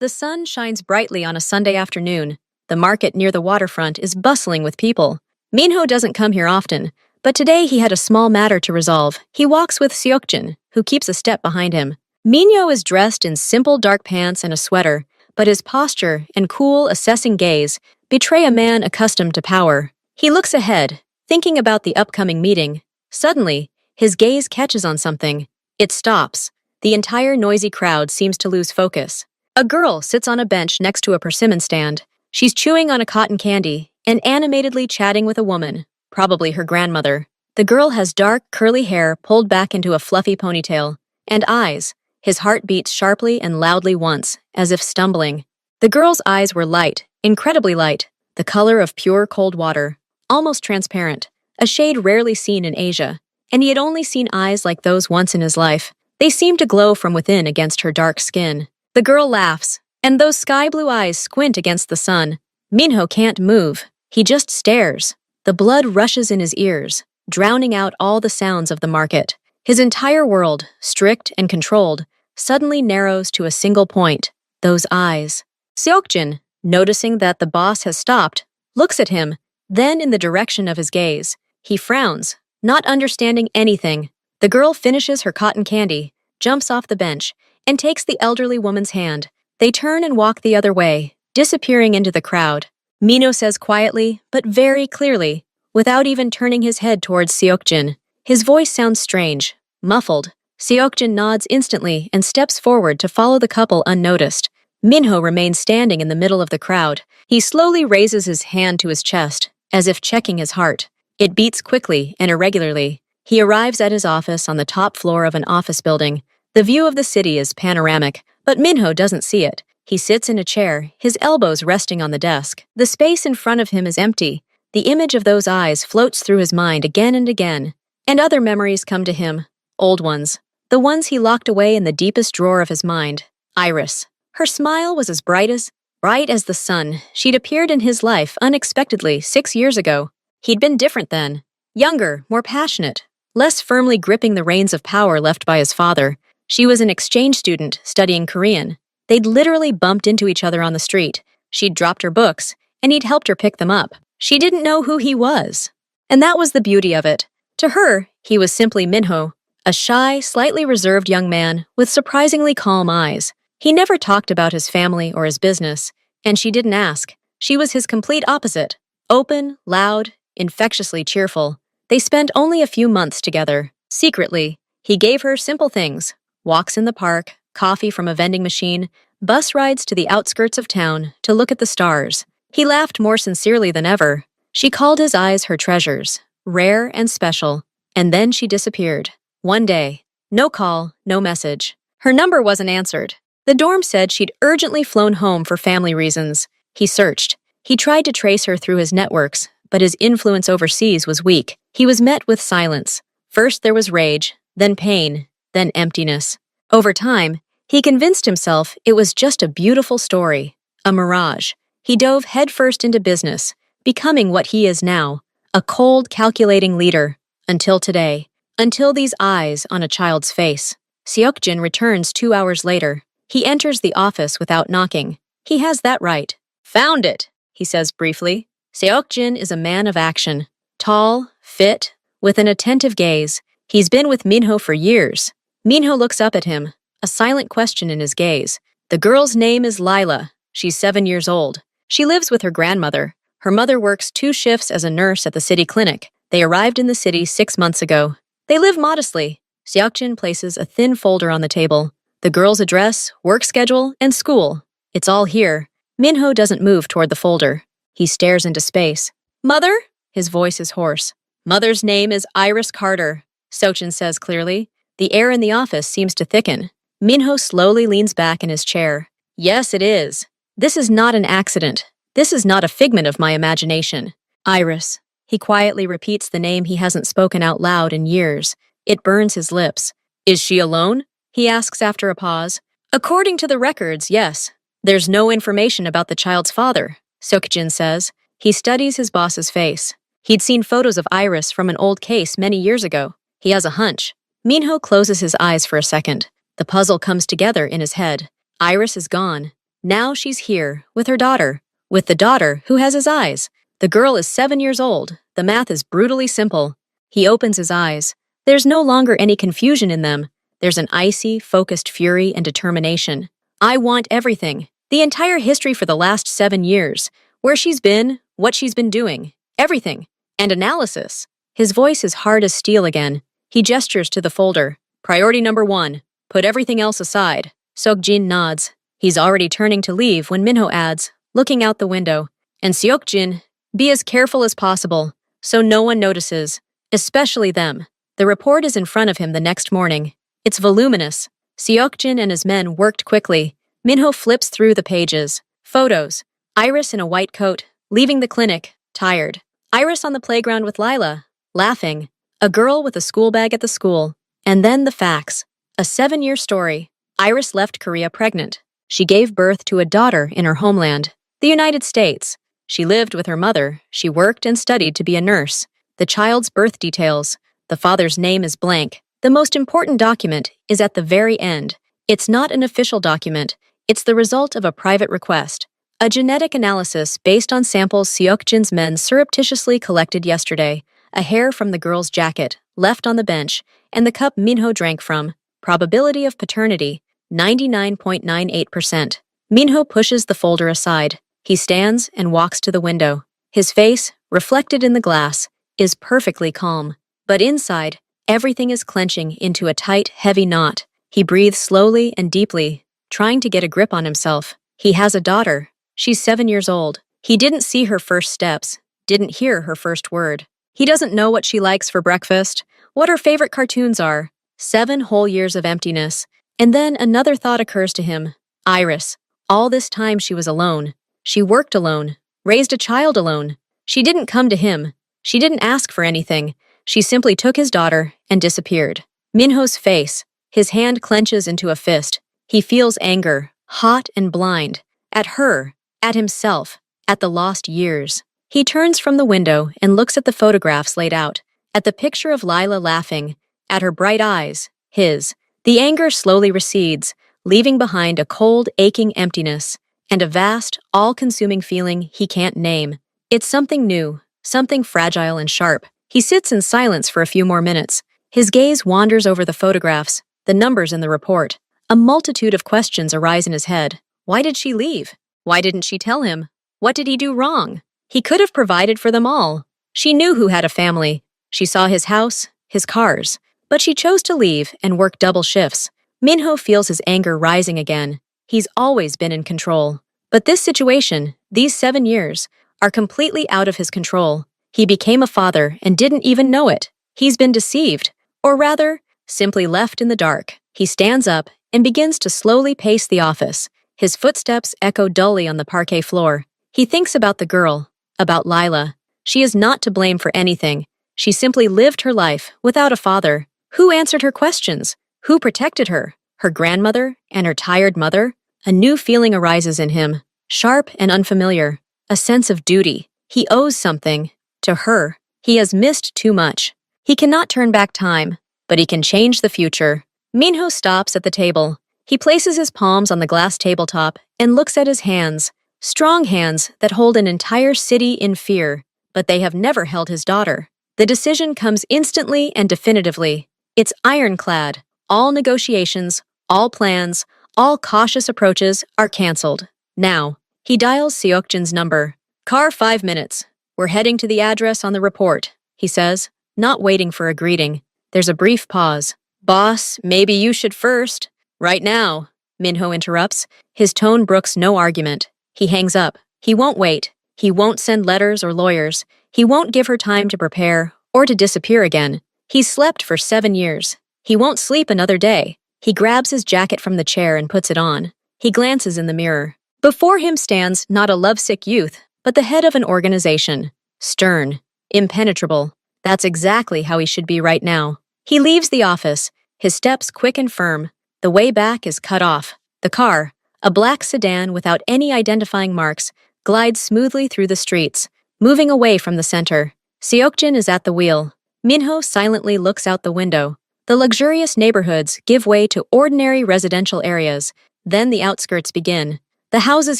The sun shines brightly on a Sunday afternoon. The market near the waterfront is bustling with people. Minho doesn't come here often, but today he had a small matter to resolve. He walks with Seokjin, who keeps a step behind him. Minho is dressed in simple dark pants and a sweater, but his posture and cool, assessing gaze betray a man accustomed to power. He looks ahead, thinking about the upcoming meeting. Suddenly, his gaze catches on something. It stops. The entire noisy crowd seems to lose focus. A girl sits on a bench next to a persimmon stand. She's chewing on a cotton candy and animatedly chatting with a woman, probably her grandmother. The girl has dark, curly hair pulled back into a fluffy ponytail, and eyes. His heart beats sharply and loudly once, as if stumbling. The girl's eyes were light, incredibly light, the color of pure cold water, almost transparent, a shade rarely seen in Asia, and he had only seen eyes like those once in his life. They seemed to glow from within against her dark skin. The girl laughs, and those sky-blue eyes squint against the sun. Minho can't move. He just stares. The blood rushes in his ears, drowning out all the sounds of the market. His entire world, strict and controlled, suddenly narrows to a single point, those eyes. Seokjin, noticing that the boss has stopped, looks at him, then in the direction of his gaze. He frowns, not understanding anything. The girl finishes her cotton candy, jumps off the bench, and takes the elderly woman's hand. They turn and walk the other way, disappearing into the crowd. Minho says quietly, but very clearly, without even turning his head towards Seokjin. His voice sounds strange, muffled. Seokjin nods instantly and steps forward to follow the couple unnoticed. Minho remains standing in the middle of the crowd. He slowly raises his hand to his chest, as if checking his heart. It beats quickly and irregularly. He arrives at his office on the top floor of an office building. The view of the city is panoramic, but Minho doesn't see it. He sits in a chair, his elbows resting on the desk. The space in front of him is empty. The image of those eyes floats through his mind again and again. And other memories come to him, old ones. The ones he locked away in the deepest drawer of his mind. Iris. Her smile was as bright as the sun. She'd appeared in his life unexpectedly 6 years ago. He'd been different then. Younger, more passionate, less firmly gripping the reins of power left by his father. She was an exchange student studying Korean. They'd literally bumped into each other on the street. She'd dropped her books, and he'd helped her pick them up. She didn't know who he was. And that was the beauty of it. To her, he was simply Minho, a shy, slightly reserved young man with surprisingly calm eyes. He never talked about his family or his business, and she didn't ask. She was his complete opposite, open, loud, infectiously cheerful. They spent only a few months together. Secretly, he gave her simple things. Walks in the park, coffee from a vending machine, bus rides to the outskirts of town to look at the stars. He laughed more sincerely than ever. She called his eyes her treasures, rare and special. And then she disappeared. One day. No call, no message. Her number wasn't answered. The dorm said she'd urgently flown home for family reasons. He searched. He tried to trace her through his networks, but his influence overseas was weak. He was met with silence. First there was rage, then pain, then emptiness. Over time, he convinced himself it was just a beautiful story, a mirage. He dove headfirst into business, becoming what he is now, a cold, calculating leader, until today, until these eyes on a child's face. Seokjin returns 2 hours later. He enters the office without knocking. He has that right. Found it, he says briefly. Seokjin is a man of action, tall, fit, with an attentive gaze. He's been with Minho for years. Minho looks up at him, a silent question in his gaze. The girl's name is Lila. She's 7 years old. She lives with her grandmother. Her mother works 2 shifts as a nurse at the city clinic. They arrived in the city 6 months ago. They live modestly. Seokjin places a thin folder on the table. The girl's address, work schedule, and school. It's all here. Minho doesn't move toward the folder. He stares into space. Mother? His voice is hoarse. Mother's name is Iris Carter, Seokjin says clearly. The air in the office seems to thicken. Minho slowly leans back in his chair. Yes, it is. This is not an accident. This is not a figment of my imagination. Iris. He quietly repeats the name he hasn't spoken out loud in years. It burns his lips. Is she alone? He asks after a pause. According to the records, yes. There's no information about the child's father, Seokjin says. He studies his boss's face. He'd seen photos of Iris from an old case many years ago. He has a hunch. Minho closes his eyes for a second. The puzzle comes together in his head. Iris is gone. Now she's here, with her daughter. With the daughter who has his eyes. The girl is 7 years old. The math is brutally simple. He opens his eyes. There's no longer any confusion in them. There's an icy, focused fury and determination. I want everything. The entire history for the last 7 years. Where she's been, what she's been doing. Everything. And analysis. His voice is hard as steel again. He gestures to the folder. Priority number 1. Put everything else aside. Seokjin nods. He's already turning to leave when Minho adds, looking out the window. And Seokjin, be as careful as possible, so no one notices. Especially them. The report is in front of him the next morning. It's voluminous. Seokjin and his men worked quickly. Minho flips through the pages. Photos. Iris in a white coat, leaving the clinic, tired. Iris on the playground with Lila, laughing. A girl with a school bag at the school. And then the facts. A 7-year story. Iris left Korea pregnant. She gave birth to a daughter in her homeland, the United States. She lived with her mother. She worked and studied to be a nurse. The child's birth details. The father's name is blank. The most important document is at the very end. It's not an official document. It's the result of a private request. A genetic analysis based on samples Seokjin's men surreptitiously collected yesterday. A hair from the girl's jacket, left on the bench, and the cup Minho drank from. Probability of paternity, 99.98%. Minho pushes the folder aside. He stands and walks to the window. His face, reflected in the glass, is perfectly calm. But inside, everything is clenching into a tight, heavy knot. He breathes slowly and deeply, trying to get a grip on himself. He has a daughter. She's 7 years old. He didn't see her first steps, didn't hear her first word. He doesn't know what she likes for breakfast, what her favorite cartoons are. 7 whole years of emptiness. And then another thought occurs to him. Iris. All this time she was alone. She worked alone, raised a child alone. She didn't come to him. She didn't ask for anything. She simply took his daughter and disappeared. Minho's face. His hand clenches into a fist. He feels anger, hot and blind. At her, at himself, at the lost years. He turns from the window and looks at the photographs laid out, at the picture of Lila laughing, at her bright eyes, his. The anger slowly recedes, leaving behind a cold, aching emptiness, and a vast, all-consuming feeling he can't name. It's something new, something fragile and sharp. He sits in silence for a few more minutes. His gaze wanders over the photographs, the numbers in the report. A multitude of questions arise in his head. Why did she leave? Why didn't she tell him? What did he do wrong? He could have provided for them all. She knew who had a family. She saw his house, his cars. But she chose to leave and work double shifts. Minho feels his anger rising again. He's always been in control. But this situation, these 7 years, are completely out of his control. He became a father and didn't even know it. He's been deceived, or rather, simply left in the dark. He stands up and begins to slowly pace the office. His footsteps echo dully on the parquet floor. He thinks about the girl, about Lila. She is not to blame for anything. She simply lived her life without a father. Who answered her questions? Who protected her? Her grandmother and her tired mother? A new feeling arises in him, sharp and unfamiliar. A sense of duty. He owes something. To her. He has missed too much. He cannot turn back time, but he can change the future. Minho stops at the table. He places his palms on the glass tabletop and looks at his hands. Strong hands that hold an entire city in fear, but they have never held his daughter. The decision comes instantly and definitively. It's ironclad. All negotiations, all plans, all cautious approaches are canceled. Now, he dials Seokjin's number. Car 5 minutes. We're heading to the address on the report, he says, not waiting for a greeting. There's a brief pause. Boss, maybe you should first. Right now, Minho interrupts. His tone brooks no argument. He hangs up. He won't wait. He won't send letters or lawyers. He won't give her time to prepare or to disappear again. He's slept for 7 years. He won't sleep another day. He grabs his jacket from the chair and puts it on. He glances in the mirror. Before him stands not a lovesick youth, but the head of an organization. Stern, impenetrable. That's exactly how he should be right now. He leaves the office, his steps quick and firm. The way back is cut off. The car, a black sedan without any identifying marks, glides smoothly through the streets, moving away from the center. Seokjin is at the wheel. Minho silently looks out the window. The luxurious neighborhoods give way to ordinary residential areas. Then the outskirts begin. The houses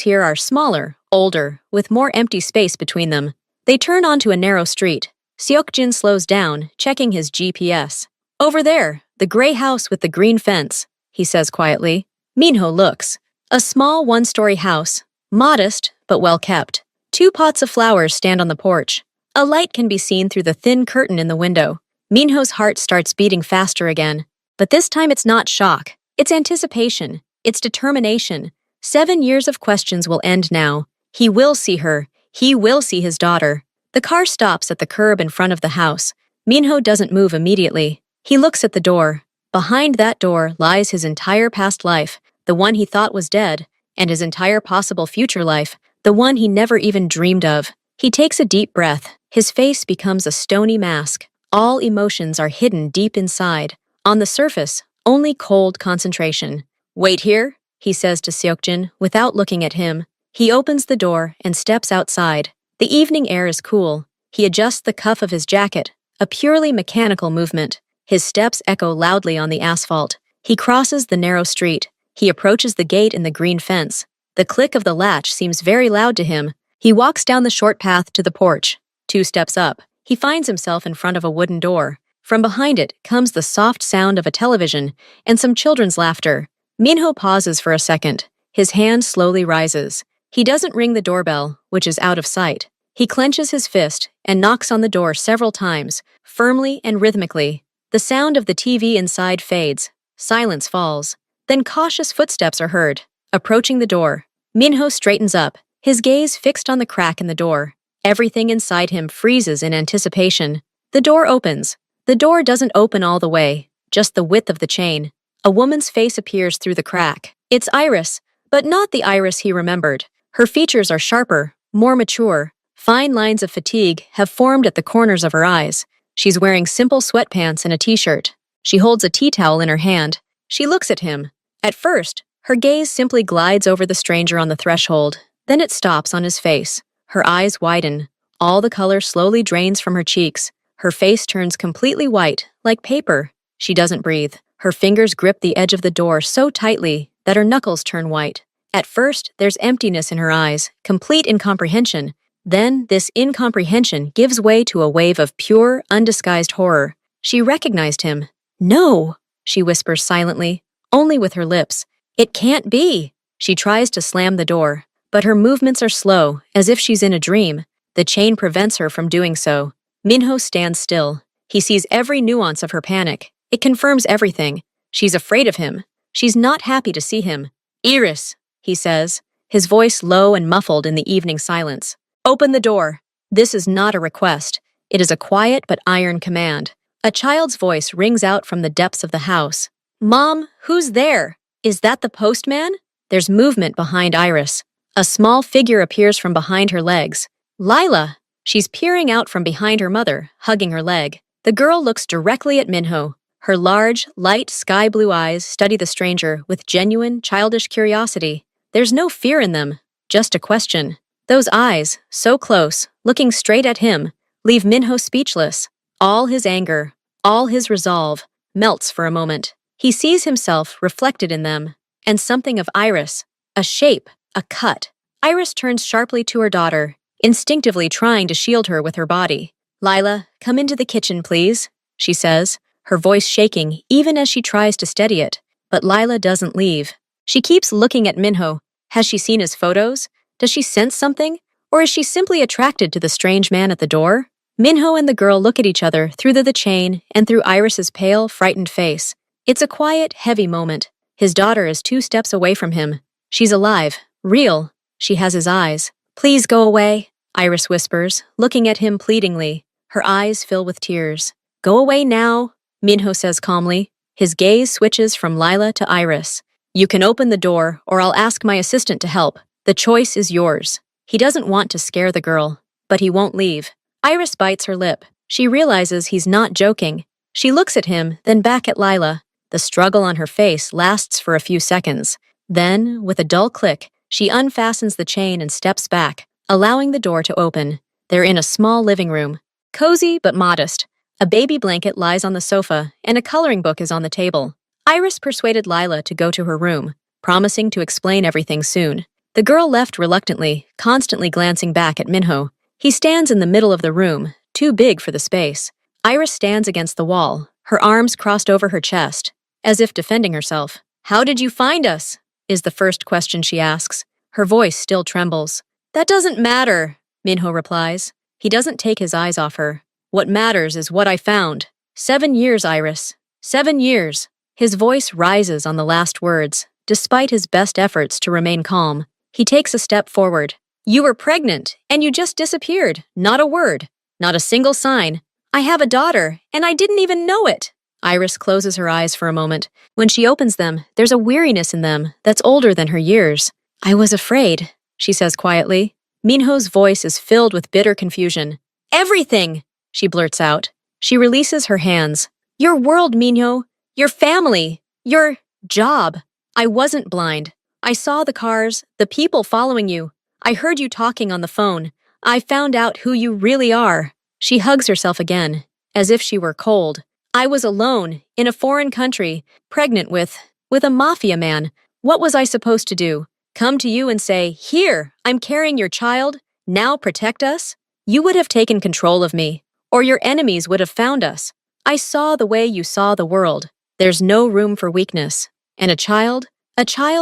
here are smaller, older, with more empty space between them. They turn onto a narrow street. Seokjin slows down, checking his GPS. Over there, the gray house with the green fence, he says quietly. Minho looks. A small one-story house, modest but well kept. 2 pots of flowers stand on the porch. A light can be seen through the thin curtain in the window. Minho's heart starts beating faster again. But this time it's not shock. It's anticipation. It's determination. 7 years of questions will end now. He will see her. He will see his daughter. The car stops at the curb in front of the house. Minho doesn't move immediately. He looks at the door. Behind that door lies his entire past life, the one he thought was dead, and his entire possible future life, the one he never even dreamed of. He takes a deep breath. His face becomes a stony mask. All emotions are hidden deep inside. On the surface, only cold concentration. Wait here, he says to Seokjin without looking at him. He opens the door and steps outside. The evening air is cool. He adjusts the cuff of his jacket, a purely mechanical movement. His steps echo loudly on the asphalt. He crosses the narrow street. He approaches the gate in the green fence. The click of the latch seems very loud to him. He walks down the short path to the porch. 2 steps up. He finds himself in front of a wooden door. From behind it comes the soft sound of a television and some children's laughter. Minho pauses for a second. His hand slowly rises. He doesn't ring the doorbell, which is out of sight. He clenches his fist and knocks on the door several times, firmly and rhythmically. The sound of the TV inside fades. Silence falls. Then cautious footsteps are heard, approaching the door. Minho straightens up, his gaze fixed on the crack in the door. Everything inside him freezes in anticipation. The door opens. The door doesn't open all the way, just the width of the chain. A woman's face appears through the crack. It's Iris, but not the Iris he remembered. Her features are sharper, more mature. Fine lines of fatigue have formed at the corners of her eyes. She's wearing simple sweatpants and a t-shirt. She holds a tea towel in her hand. She looks at him. At first, her gaze simply glides over the stranger on the threshold. Then it stops on his face. Her eyes widen. All the color slowly drains from her cheeks. Her face turns completely white, like paper. She doesn't breathe. Her fingers grip the edge of the door so tightly that her knuckles turn white. At first, there's emptiness in her eyes, complete incomprehension. Then, this incomprehension gives way to a wave of pure, undisguised horror. She recognized him. No, she whispers silently, only with her lips. It can't be. She tries to slam the door, but her movements are slow, as if she's in a dream. The chain prevents her from doing so. Minho stands still. He sees every nuance of her panic. It confirms everything. She's afraid of him. She's not happy to see him. Iris, he says, his voice low and muffled in the evening silence. Open the door. This is not a request. It is a quiet but iron command. A child's voice rings out from the depths of the house. Mom, who's there? Is that the postman? There's movement behind Iris. A small figure appears from behind her legs. Lila. She's peering out from behind her mother, hugging her leg. The girl looks directly at Minho. Her large, light sky blue eyes study the stranger with genuine, childish curiosity. There's no fear in them, just a question. Those eyes, so close, looking straight at him, leave Minho speechless. All his anger, all his resolve, melts for a moment. He sees himself reflected in them, and something of Iris, a shape, a cut. Iris turns sharply to her daughter, instinctively trying to shield her with her body. Lila, come into the kitchen, please, she says, her voice shaking even as she tries to steady it. But Lila doesn't leave. She keeps looking at Minho. Has she seen his photos? Does she sense something? Or is she simply attracted to the strange man at the door? Minho and the girl look at each other through the chain and through Iris's pale, frightened face. It's a quiet, heavy moment. His daughter is 2 steps away from him. She's alive, real. She has his eyes. Please go away, Iris whispers, looking at him pleadingly. Her eyes fill with tears. Go away now, Minho says calmly. His gaze switches from Lila to Iris. You can open the door, or I'll ask my assistant to help. The choice is yours. He doesn't want to scare the girl, but he won't leave. Iris bites her lip. She realizes he's not joking. She looks at him, then back at Lila. The struggle on her face lasts for a few seconds. Then, with a dull click, she unfastens the chain and steps back, allowing the door to open. They're in a small living room. Cozy but modest. A baby blanket lies on the sofa, and a coloring book is on the table. Iris persuaded Lila to go to her room, promising to explain everything soon. The girl left reluctantly, constantly glancing back at Minho. He stands in the middle of the room, too big for the space. Iris stands against the wall, her arms crossed over her chest, as if defending herself. "How did you find us?" is the first question she asks. Her voice still trembles. "That doesn't matter," Minho replies. He doesn't take his eyes off her. "What matters is what I found. 7 years, Iris. 7 years." His voice rises on the last words, despite his best efforts to remain calm. He takes a step forward. "You were pregnant, and you just disappeared. Not a word. Not a single sign. I have a daughter, and I didn't even know it." Iris closes her eyes for a moment. When she opens them, there's a weariness in them that's older than her years. "I was afraid," she says quietly. Minho's voice is filled with bitter confusion. "Everything!" she blurts out. She releases her hands. "Your world, Minho. Your family. Your job. I wasn't blind. I saw the cars, the people following you. I heard you talking on the phone. I found out who you really are." She hugs herself again, as if she were cold. "I was alone, in a foreign country, pregnant with a mafia man. What was I supposed to do? Come to you and say, 'Here, I'm carrying your child. Now protect us'? You would have taken control of me, or your enemies would have found us. I saw the way you saw the world. There's no room for weakness. And a child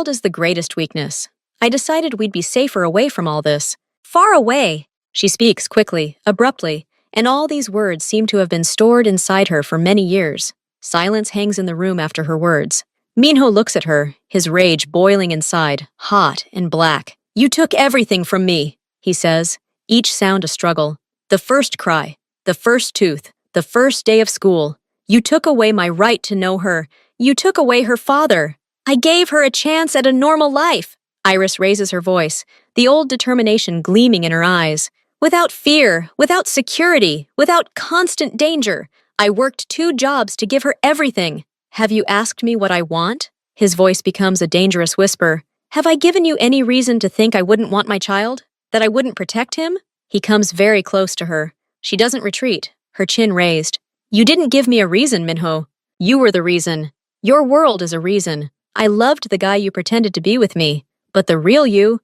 is the greatest weakness. I decided we'd be safer away from all this. Far away." She speaks quickly, abruptly, and all these words seem to have been stored inside her for many years. Silence hangs in the room after her words. Minho looks at her, his rage boiling inside, hot and black. "You took everything from me," he says, each sound a struggle. "The first cry, the first tooth, the first day of school. You took away my right to know her. You took away her father. I gave her a chance at a normal life." Iris raises her voice, the old determination gleaming in her eyes. "Without fear, without security, without constant danger. I worked 2 jobs to give her everything. Have you asked me what I want?" His voice becomes a dangerous whisper. "Have I given you any reason to think I wouldn't want my child? That I wouldn't protect him?" He comes very close to her. She doesn't retreat, her chin raised. "You didn't give me a reason, Minho. You were the reason. Your world is a reason. I loved the guy you pretended to be with me, but the real you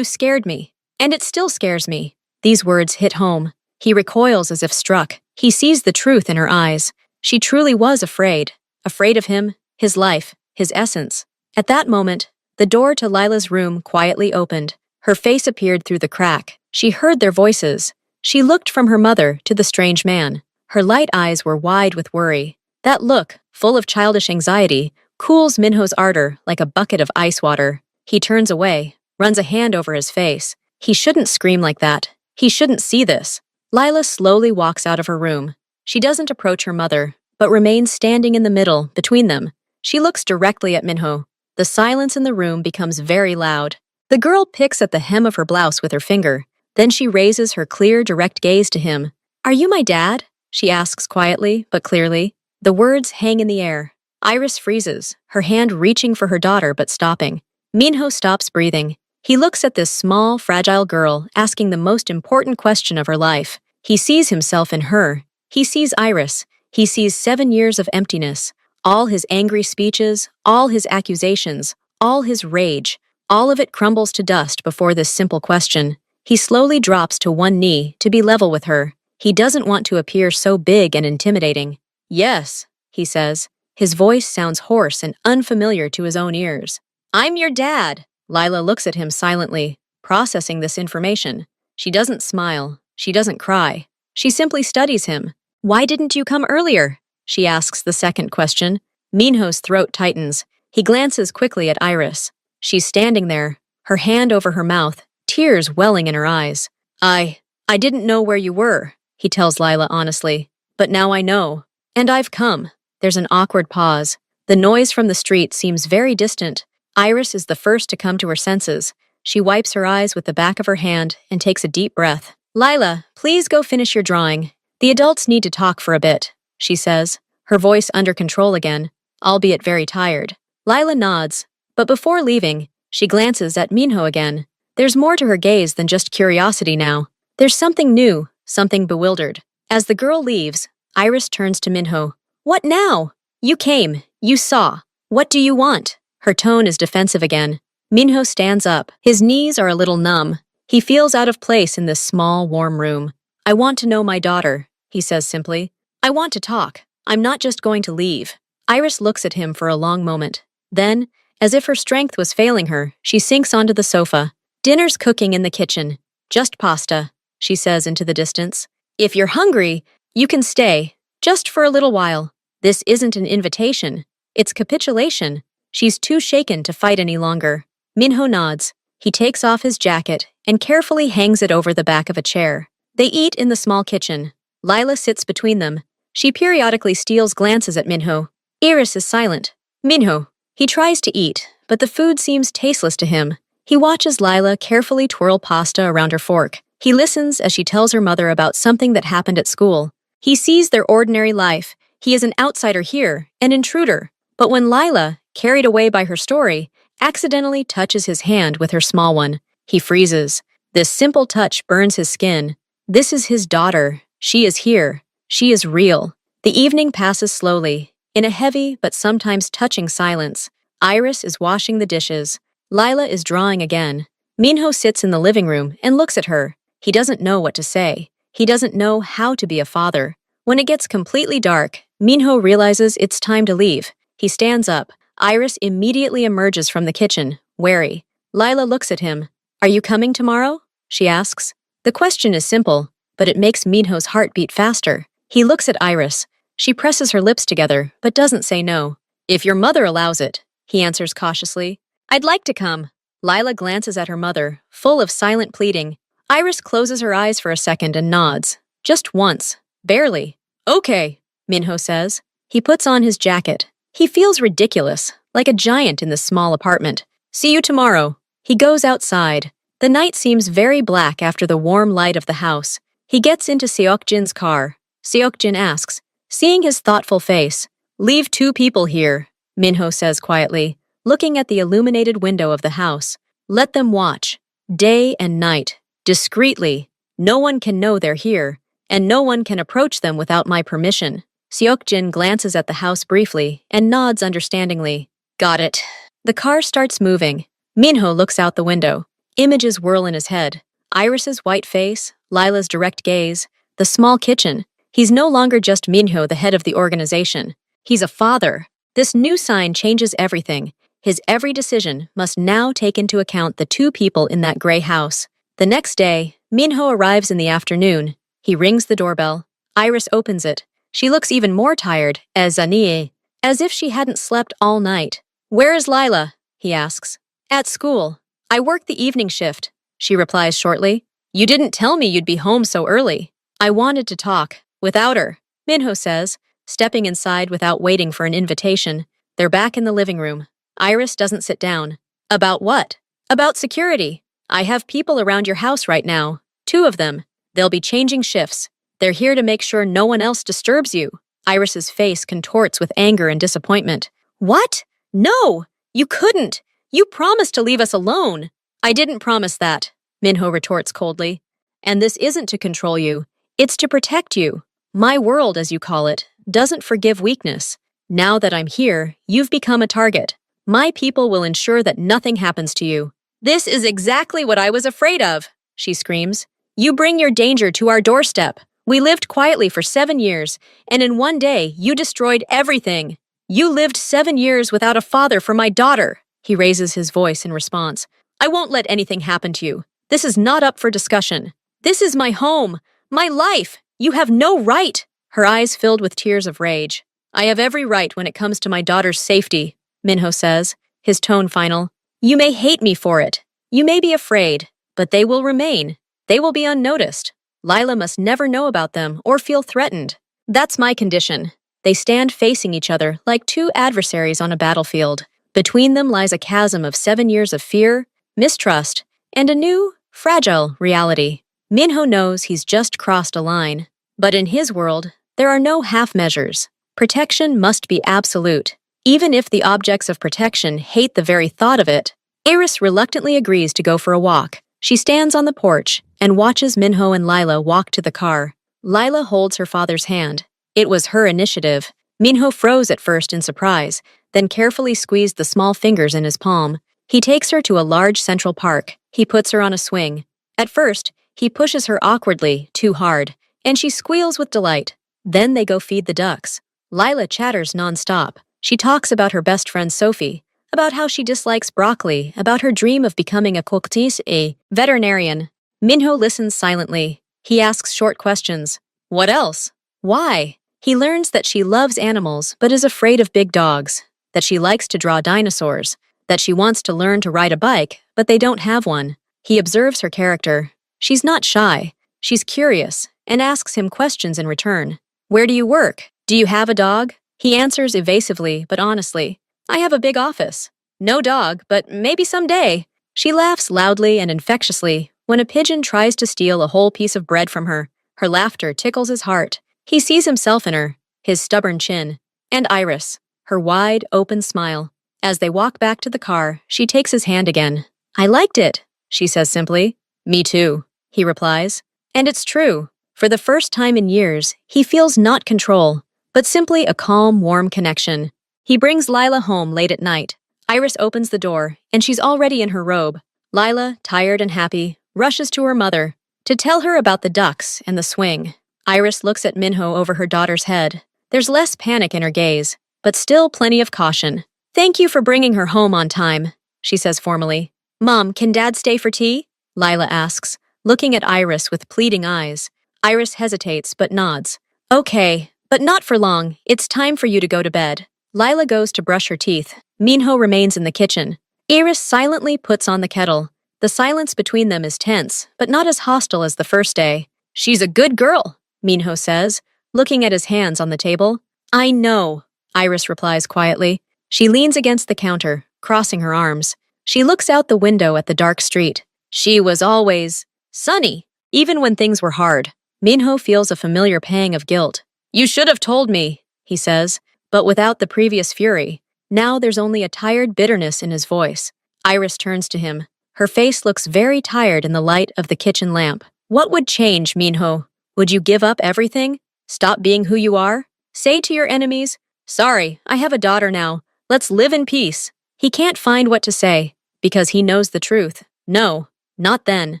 scared me, and it still scares me." These words hit home. He recoils as if struck. He sees the truth in her eyes. She truly was afraid. Afraid of him, his life, his essence. At that moment, the door to Lila's room quietly opened. Her face appeared through the crack. She heard their voices. She looked from her mother to the strange man. Her light eyes were wide with worry. That look, full of childish anxiety, cools Minho's ardor like a bucket of ice water. He turns away, runs a hand over his face. He shouldn't scream like that. He shouldn't see this. Lila slowly walks out of her room. She doesn't approach her mother, but remains standing in the middle, between them. She looks directly at Minho. The silence in the room becomes very loud. The girl picks at the hem of her blouse with her finger. Then she raises her clear, direct gaze to him. "Are you my dad?" she asks quietly, but clearly. The words hang in the air. Iris freezes, her hand reaching for her daughter but stopping. Minho stops breathing. He looks at this small, fragile girl, asking the most important question of her life. He sees himself in her. He sees Iris. He sees 7 years of emptiness. All his angry speeches, all his accusations, all his rage. All of it crumbles to dust before this simple question. He slowly drops to one knee to be level with her. He doesn't want to appear so big and intimidating. "Yes," he says. His voice sounds hoarse and unfamiliar to his own ears. "I'm your dad." Lila looks at him silently, processing this information. She doesn't smile. She doesn't cry. She simply studies him. "Why didn't you come earlier?" she asks the second question. Minho's throat tightens. He glances quickly at Iris. She's standing there, her hand over her mouth, tears welling in her eyes. I didn't know where you were," he tells Lila honestly. "But now I know. And I've come." There's an awkward pause. The noise from the street seems very distant. Iris is the first to come to her senses. She wipes her eyes with the back of her hand and takes a deep breath. "Lila, please go finish your drawing. The adults need to talk for a bit," she says, her voice under control again, albeit very tired. Lila nods, but before leaving, she glances at Minho again. There's more to her gaze than just curiosity now. There's something new, something bewildered. As the girl leaves, Iris turns to Minho. "What now? You came. You saw. What do you want?" Her tone is defensive again. Minho stands up. His knees are a little numb. He feels out of place in this small, warm room. I want to know my daughter, he says simply. I want to talk. I'm not just going to leave. Iris looks at him for a long moment. Then, as if her strength was failing her, she sinks onto the sofa. Dinner's cooking in the kitchen. Just pasta, she says into the distance. If you're hungry, you can stay, just for a little while. This isn't an invitation. It's capitulation. She's too shaken to fight any longer. Minho nods. He takes off his jacket and carefully hangs it over the back of a chair. They eat in the small kitchen. Lila sits between them. She periodically steals glances at Minho. Iris is silent. Minho. He tries to eat, but the food seems tasteless to him. He watches Lila carefully twirl pasta around her fork. He listens as she tells her mother about something that happened at school. He sees their ordinary life. He is an outsider here, an intruder. But when Lila, carried away by her story, accidentally touches his hand with her small one, he freezes. This simple touch burns his skin. This is his daughter. She is here. She is real. The evening passes slowly, in a heavy but sometimes touching silence. Iris is washing the dishes. Lila is drawing again. Minho sits in the living room and looks at her. He doesn't know what to say. He doesn't know how to be a father. When it gets completely dark, Minho realizes it's time to leave. He stands up. Iris immediately emerges from the kitchen, wary. Lila looks at him. Are you coming tomorrow? She asks. The question is simple, but it makes Minho's heart beat faster. He looks at Iris. She presses her lips together, but doesn't say no. If your mother allows it, he answers cautiously. I'd like to come. Lila glances at her mother, full of silent pleading. Iris closes her eyes for a second and nods. Just once. Barely. Okay, Minho says. He puts on his jacket. He feels ridiculous, like a giant in this small apartment. See you tomorrow. He goes outside. The night seems very black after the warm light of the house. He gets into Seokjin's car. Seokjin asks, seeing his thoughtful face, leave 2 people here, Minho says quietly, looking at the illuminated window of the house. Let them watch. Day and night. Discreetly. No one can know they're here, and no one can approach them without my permission. Seokjin glances at the house briefly and nods understandingly. Got it. The car starts moving. Minho looks out the window. Images whirl in his head. Iris's white face, Lila's direct gaze, the small kitchen. He's no longer just Minho, the head of the organization. He's a father. This new sign changes everything. His every decision must now take into account the 2 people in that gray house. The next day, Minho arrives in the afternoon. He rings the doorbell. Iris opens it. She looks even more tired, as if she hadn't slept all night. Where is Lila? He asks. At school. I work the evening shift, she replies shortly. You didn't tell me you'd be home so early. I wanted to talk. Without her, Minho says, stepping inside without waiting for an invitation. They're back in the living room. Iris doesn't sit down. About what? About security. I have people around your house right now. 2 of them. They'll be changing shifts. They're here to make sure no one else disturbs you. Iris's face contorts with anger and disappointment. What? No! You couldn't! You promised to leave us alone. I didn't promise that, Minho retorts coldly. And this isn't to control you. It's to protect you. My world, as you call it, doesn't forgive weakness. Now that I'm here, you've become a target. My people will ensure that nothing happens to you. This is exactly what I was afraid of, she screams. You bring your danger to our doorstep. We lived quietly for 7 years, and in one day, you destroyed everything. You lived 7 years without a father for my daughter. He raises his voice in response. I won't let anything happen to you. This is not up for discussion. This is my home, my life. You have no right. Her eyes filled with tears of rage. I have every right when it comes to my daughter's safety, Minho says, his tone final. You may hate me for it. You may be afraid, but they will remain. They will be unnoticed. Lila must never know about them or feel threatened. That's my condition. They stand facing each other like 2 adversaries on a battlefield. Between them lies a chasm of 7 years of fear, mistrust, and a new, fragile reality. Minho knows he's just crossed a line. But in his world, there are no half measures. Protection must be absolute. Even if the objects of protection hate the very thought of it, Iris reluctantly agrees to go for a walk. She stands on the porch and watches Minho and Lila walk to the car. Lila holds her father's hand. It was her initiative. Minho froze at first in surprise, then carefully squeezed the small fingers in his palm. He takes her to a large central park. He puts her on a swing. At first, he pushes her awkwardly, too hard, and she squeals with delight. Then they go feed the ducks. Lila chatters nonstop. She talks about her best friend Sophie, about how she dislikes broccoli, about her dream of becoming a cooktis, a veterinarian. Minho listens silently. He asks short questions. What else? Why? He learns that she loves animals but is afraid of big dogs, that she likes to draw dinosaurs, that she wants to learn to ride a bike, but they don't have one. He observes her character. She's not shy. She's curious and asks him questions in return. Where do you work? Do you have a dog? He answers evasively but honestly. I have a big office. No dog, but maybe someday. She laughs loudly and infectiously when a pigeon tries to steal a whole piece of bread from her. Her laughter tickles his heart. He sees himself in her, his stubborn chin, and Iris, her wide, open smile. As they walk back to the car, she takes his hand again. I liked it, she says simply. Me too, he replies. And it's true. For the first time in years, he feels not control, but simply a calm, warm connection. He brings Lila home late at night. Iris opens the door, and she's already in her robe. Lila, tired and happy, rushes to her mother to tell her about the ducks and the swing. Iris looks at Minho over her daughter's head. There's less panic in her gaze, but still plenty of caution. Thank you for bringing her home on time, she says formally. Mom, can Dad stay for tea? Lila asks, looking at Iris with pleading eyes. Iris hesitates but nods. Okay, but not for long. It's time for you to go to bed. Lila goes to brush her teeth. Minho remains in the kitchen. Iris silently puts on the kettle. The silence between them is tense, but not as hostile as the first day. She's a good girl, Minho says, looking at his hands on the table. I know, Iris replies quietly. She leans against the counter, crossing her arms. She looks out the window at the dark street. She was always sunny, even when things were hard. Minho feels a familiar pang of guilt. You should have told me, he says, but without the previous fury. Now there's only a tired bitterness in his voice. Iris turns to him. Her face looks very tired in the light of the kitchen lamp. What would change, Minho? Would you give up everything? Stop being who you are? Say to your enemies, sorry, I have a daughter now. Let's live in peace. He can't find what to say, because he knows the truth. No, not then.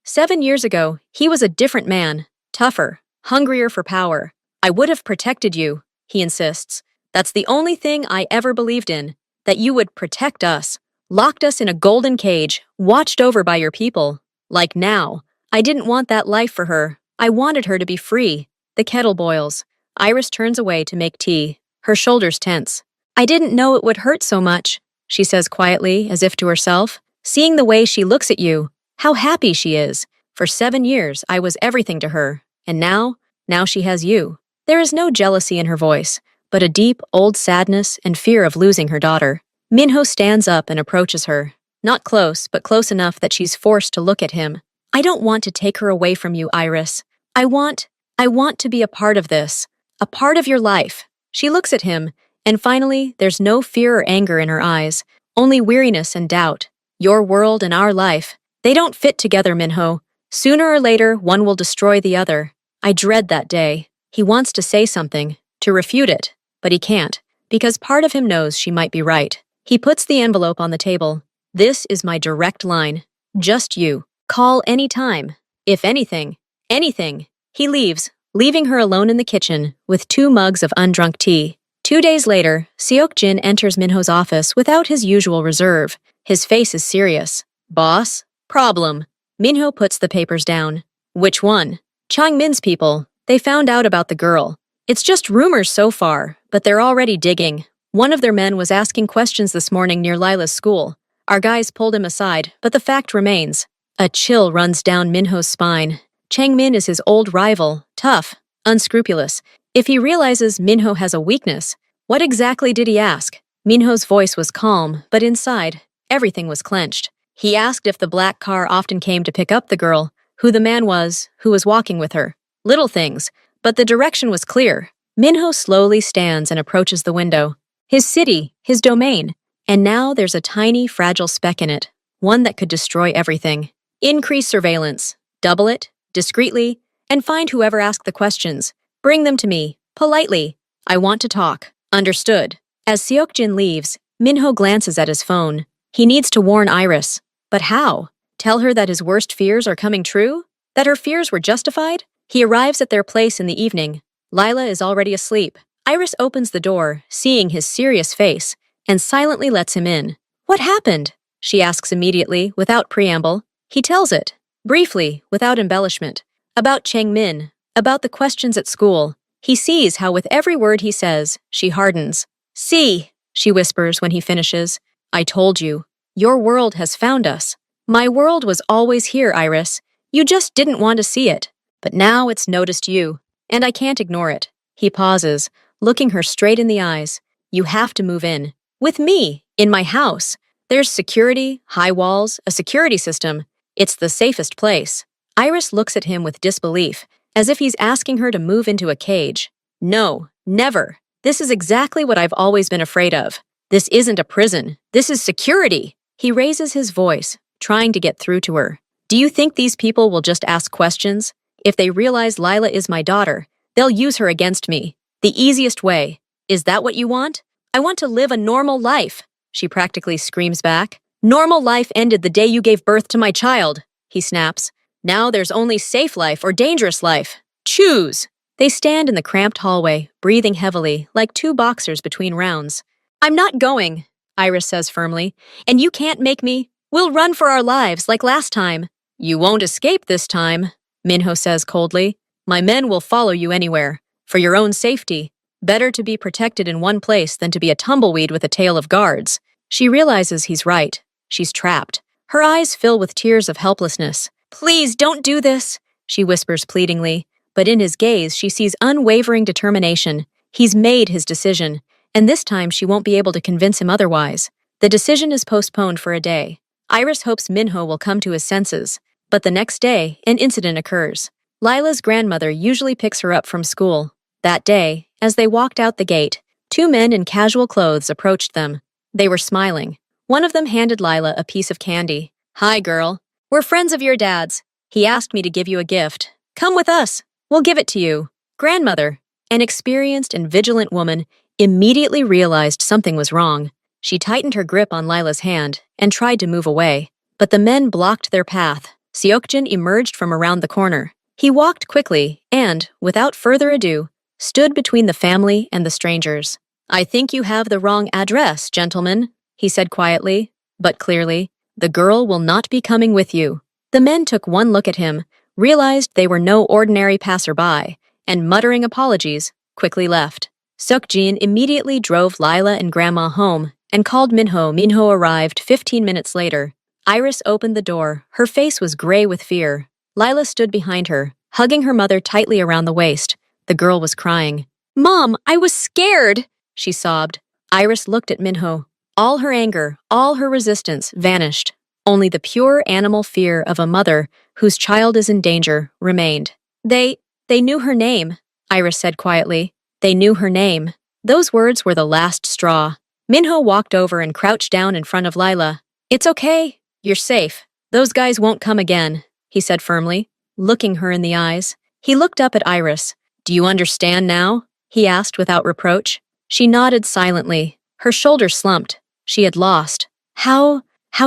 7 years ago, he was a different man, tougher, hungrier for power. I would have protected you, he insists. That's the only thing I ever believed in, that you would protect us, locked us in a golden cage, watched over by your people. Like now, I didn't want that life for her. I wanted her to be free. The kettle boils. Iris turns away to make tea, her shoulders tense. I didn't know it would hurt so much, she says quietly, as if to herself. Seeing the way she looks at you, how happy she is. For 7 years, I was everything to her. And now she has you. There is no jealousy in her voice, but a deep, old sadness and fear of losing her daughter. Minho stands up and approaches her. Not close, but close enough that she's forced to look at him. I don't want to take her away from you, Iris. I want to be a part of this, a part of your life. She looks at him, and finally, there's no fear or anger in her eyes, only weariness and doubt. Your world and our life, they don't fit together, Minho. Sooner or later, one will destroy the other. I dread that day. He wants to say something, to refute it, but he can't, because part of him knows she might be right. He puts the envelope on the table. This is my direct line. Just you. Call any time. If anything. Anything. He leaves, leaving her alone in the kitchen with 2 mugs of undrunk tea. 2 days later, Seok-jin enters Minho's office without his usual reserve. His face is serious. Boss? Problem. Minho puts the papers down. Which one? Changmin's people. They found out about the girl. It's just rumors so far, but they're already digging. One of their men was asking questions this morning near Lila's school. Our guys pulled him aside, but the fact remains. A chill runs down Minho's spine. Changmin is his old rival, tough, unscrupulous. If he realizes Minho has a weakness, what exactly did he ask? Minho's voice was calm, but inside, everything was clenched. He asked if the black car often came to pick up the girl, who the man was, who was walking with her. Little things, but the direction was clear. Minho slowly stands and approaches the window. His city, his domain. And now there's a tiny, fragile speck in it, one that could destroy everything. Increase surveillance, double it, discreetly, and find whoever asked the questions. Bring them to me, politely. I want to talk. Understood. As Seok-jin leaves, Minho glances at his phone. He needs to warn Iris. But how? Tell her that his worst fears are coming true? That her fears were justified? He arrives at their place in the evening. Lila is already asleep. Iris opens the door, seeing his serious face, and silently lets him in. What happened? She asks immediately, without preamble. He tells it, briefly, without embellishment, about Cheng Min, about the questions at school. He sees how with every word he says, she hardens. See, she whispers when he finishes. I told you. Your world has found us. My world was always here, Iris. You just didn't want to see it. But now it's noticed you, and I can't ignore it. He pauses, looking her straight in the eyes. You have to move in. With me, in my house. There's security, high walls, a security system. It's the safest place. Iris looks at him with disbelief, as if he's asking her to move into a cage. No, never. This is exactly what I've always been afraid of. This isn't a prison. This is security. He raises his voice, trying to get through to her. Do you think these people will just ask questions? If they realize Lila is my daughter, they'll use her against me. The easiest way. Is that what you want? I want to live a normal life, she practically screams back. Normal life ended the day you gave birth to my child, he snaps. Now there's only safe life or dangerous life. Choose. They stand in the cramped hallway, breathing heavily, like two boxers between rounds. I'm not going, Iris says firmly, and you can't make me. We'll run for our lives like last time. You won't escape this time, Minho says coldly. My men will follow you anywhere. For your own safety. Better to be protected in one place than to be a tumbleweed with a tail of guards. She realizes he's right. She's trapped. Her eyes fill with tears of helplessness. Please don't do this, she whispers pleadingly. But in his gaze, she sees unwavering determination. He's made his decision, and this time she won't be able to convince him otherwise. The decision is postponed for a day. Iris hopes Minho will come to his senses. But the next day, an incident occurs. Lila's grandmother usually picks her up from school. That day, as they walked out the gate, two men in casual clothes approached them. They were smiling. One of them handed Lila a piece of candy. Hi, girl. We're friends of your dad's. He asked me to give you a gift. Come with us. We'll give it to you. Grandmother, an experienced and vigilant woman, immediately realized something was wrong. She tightened her grip on Lila's hand and tried to move away. But the men blocked their path. Seokjin emerged from around the corner. He walked quickly and, without further ado, stood between the family and the strangers. I think you have the wrong address, gentlemen, he said quietly, but clearly. The girl will not be coming with you. The men took one look at him, realized they were no ordinary passerby, and muttering apologies, quickly left. Seokjin immediately drove Lila and Grandma home and called Minho. Minho arrived 15 minutes later. Iris opened the door. Her face was gray with fear. Lila stood behind her, hugging her mother tightly around the waist. The girl was crying. Mom, I was scared, she sobbed. Iris looked at Minho. All her anger, all her resistance vanished. Only the pure animal fear of a mother whose child is in danger remained. They knew her name, Iris said quietly. They knew her name. Those words were the last straw. Minho walked over and crouched down in front of Lila. It's okay. You're safe. Those guys won't come again, he said firmly, looking her in the eyes. He looked up at Iris. Do you understand now? He asked without reproach. She nodded silently. Her shoulders slumped. She had lost. How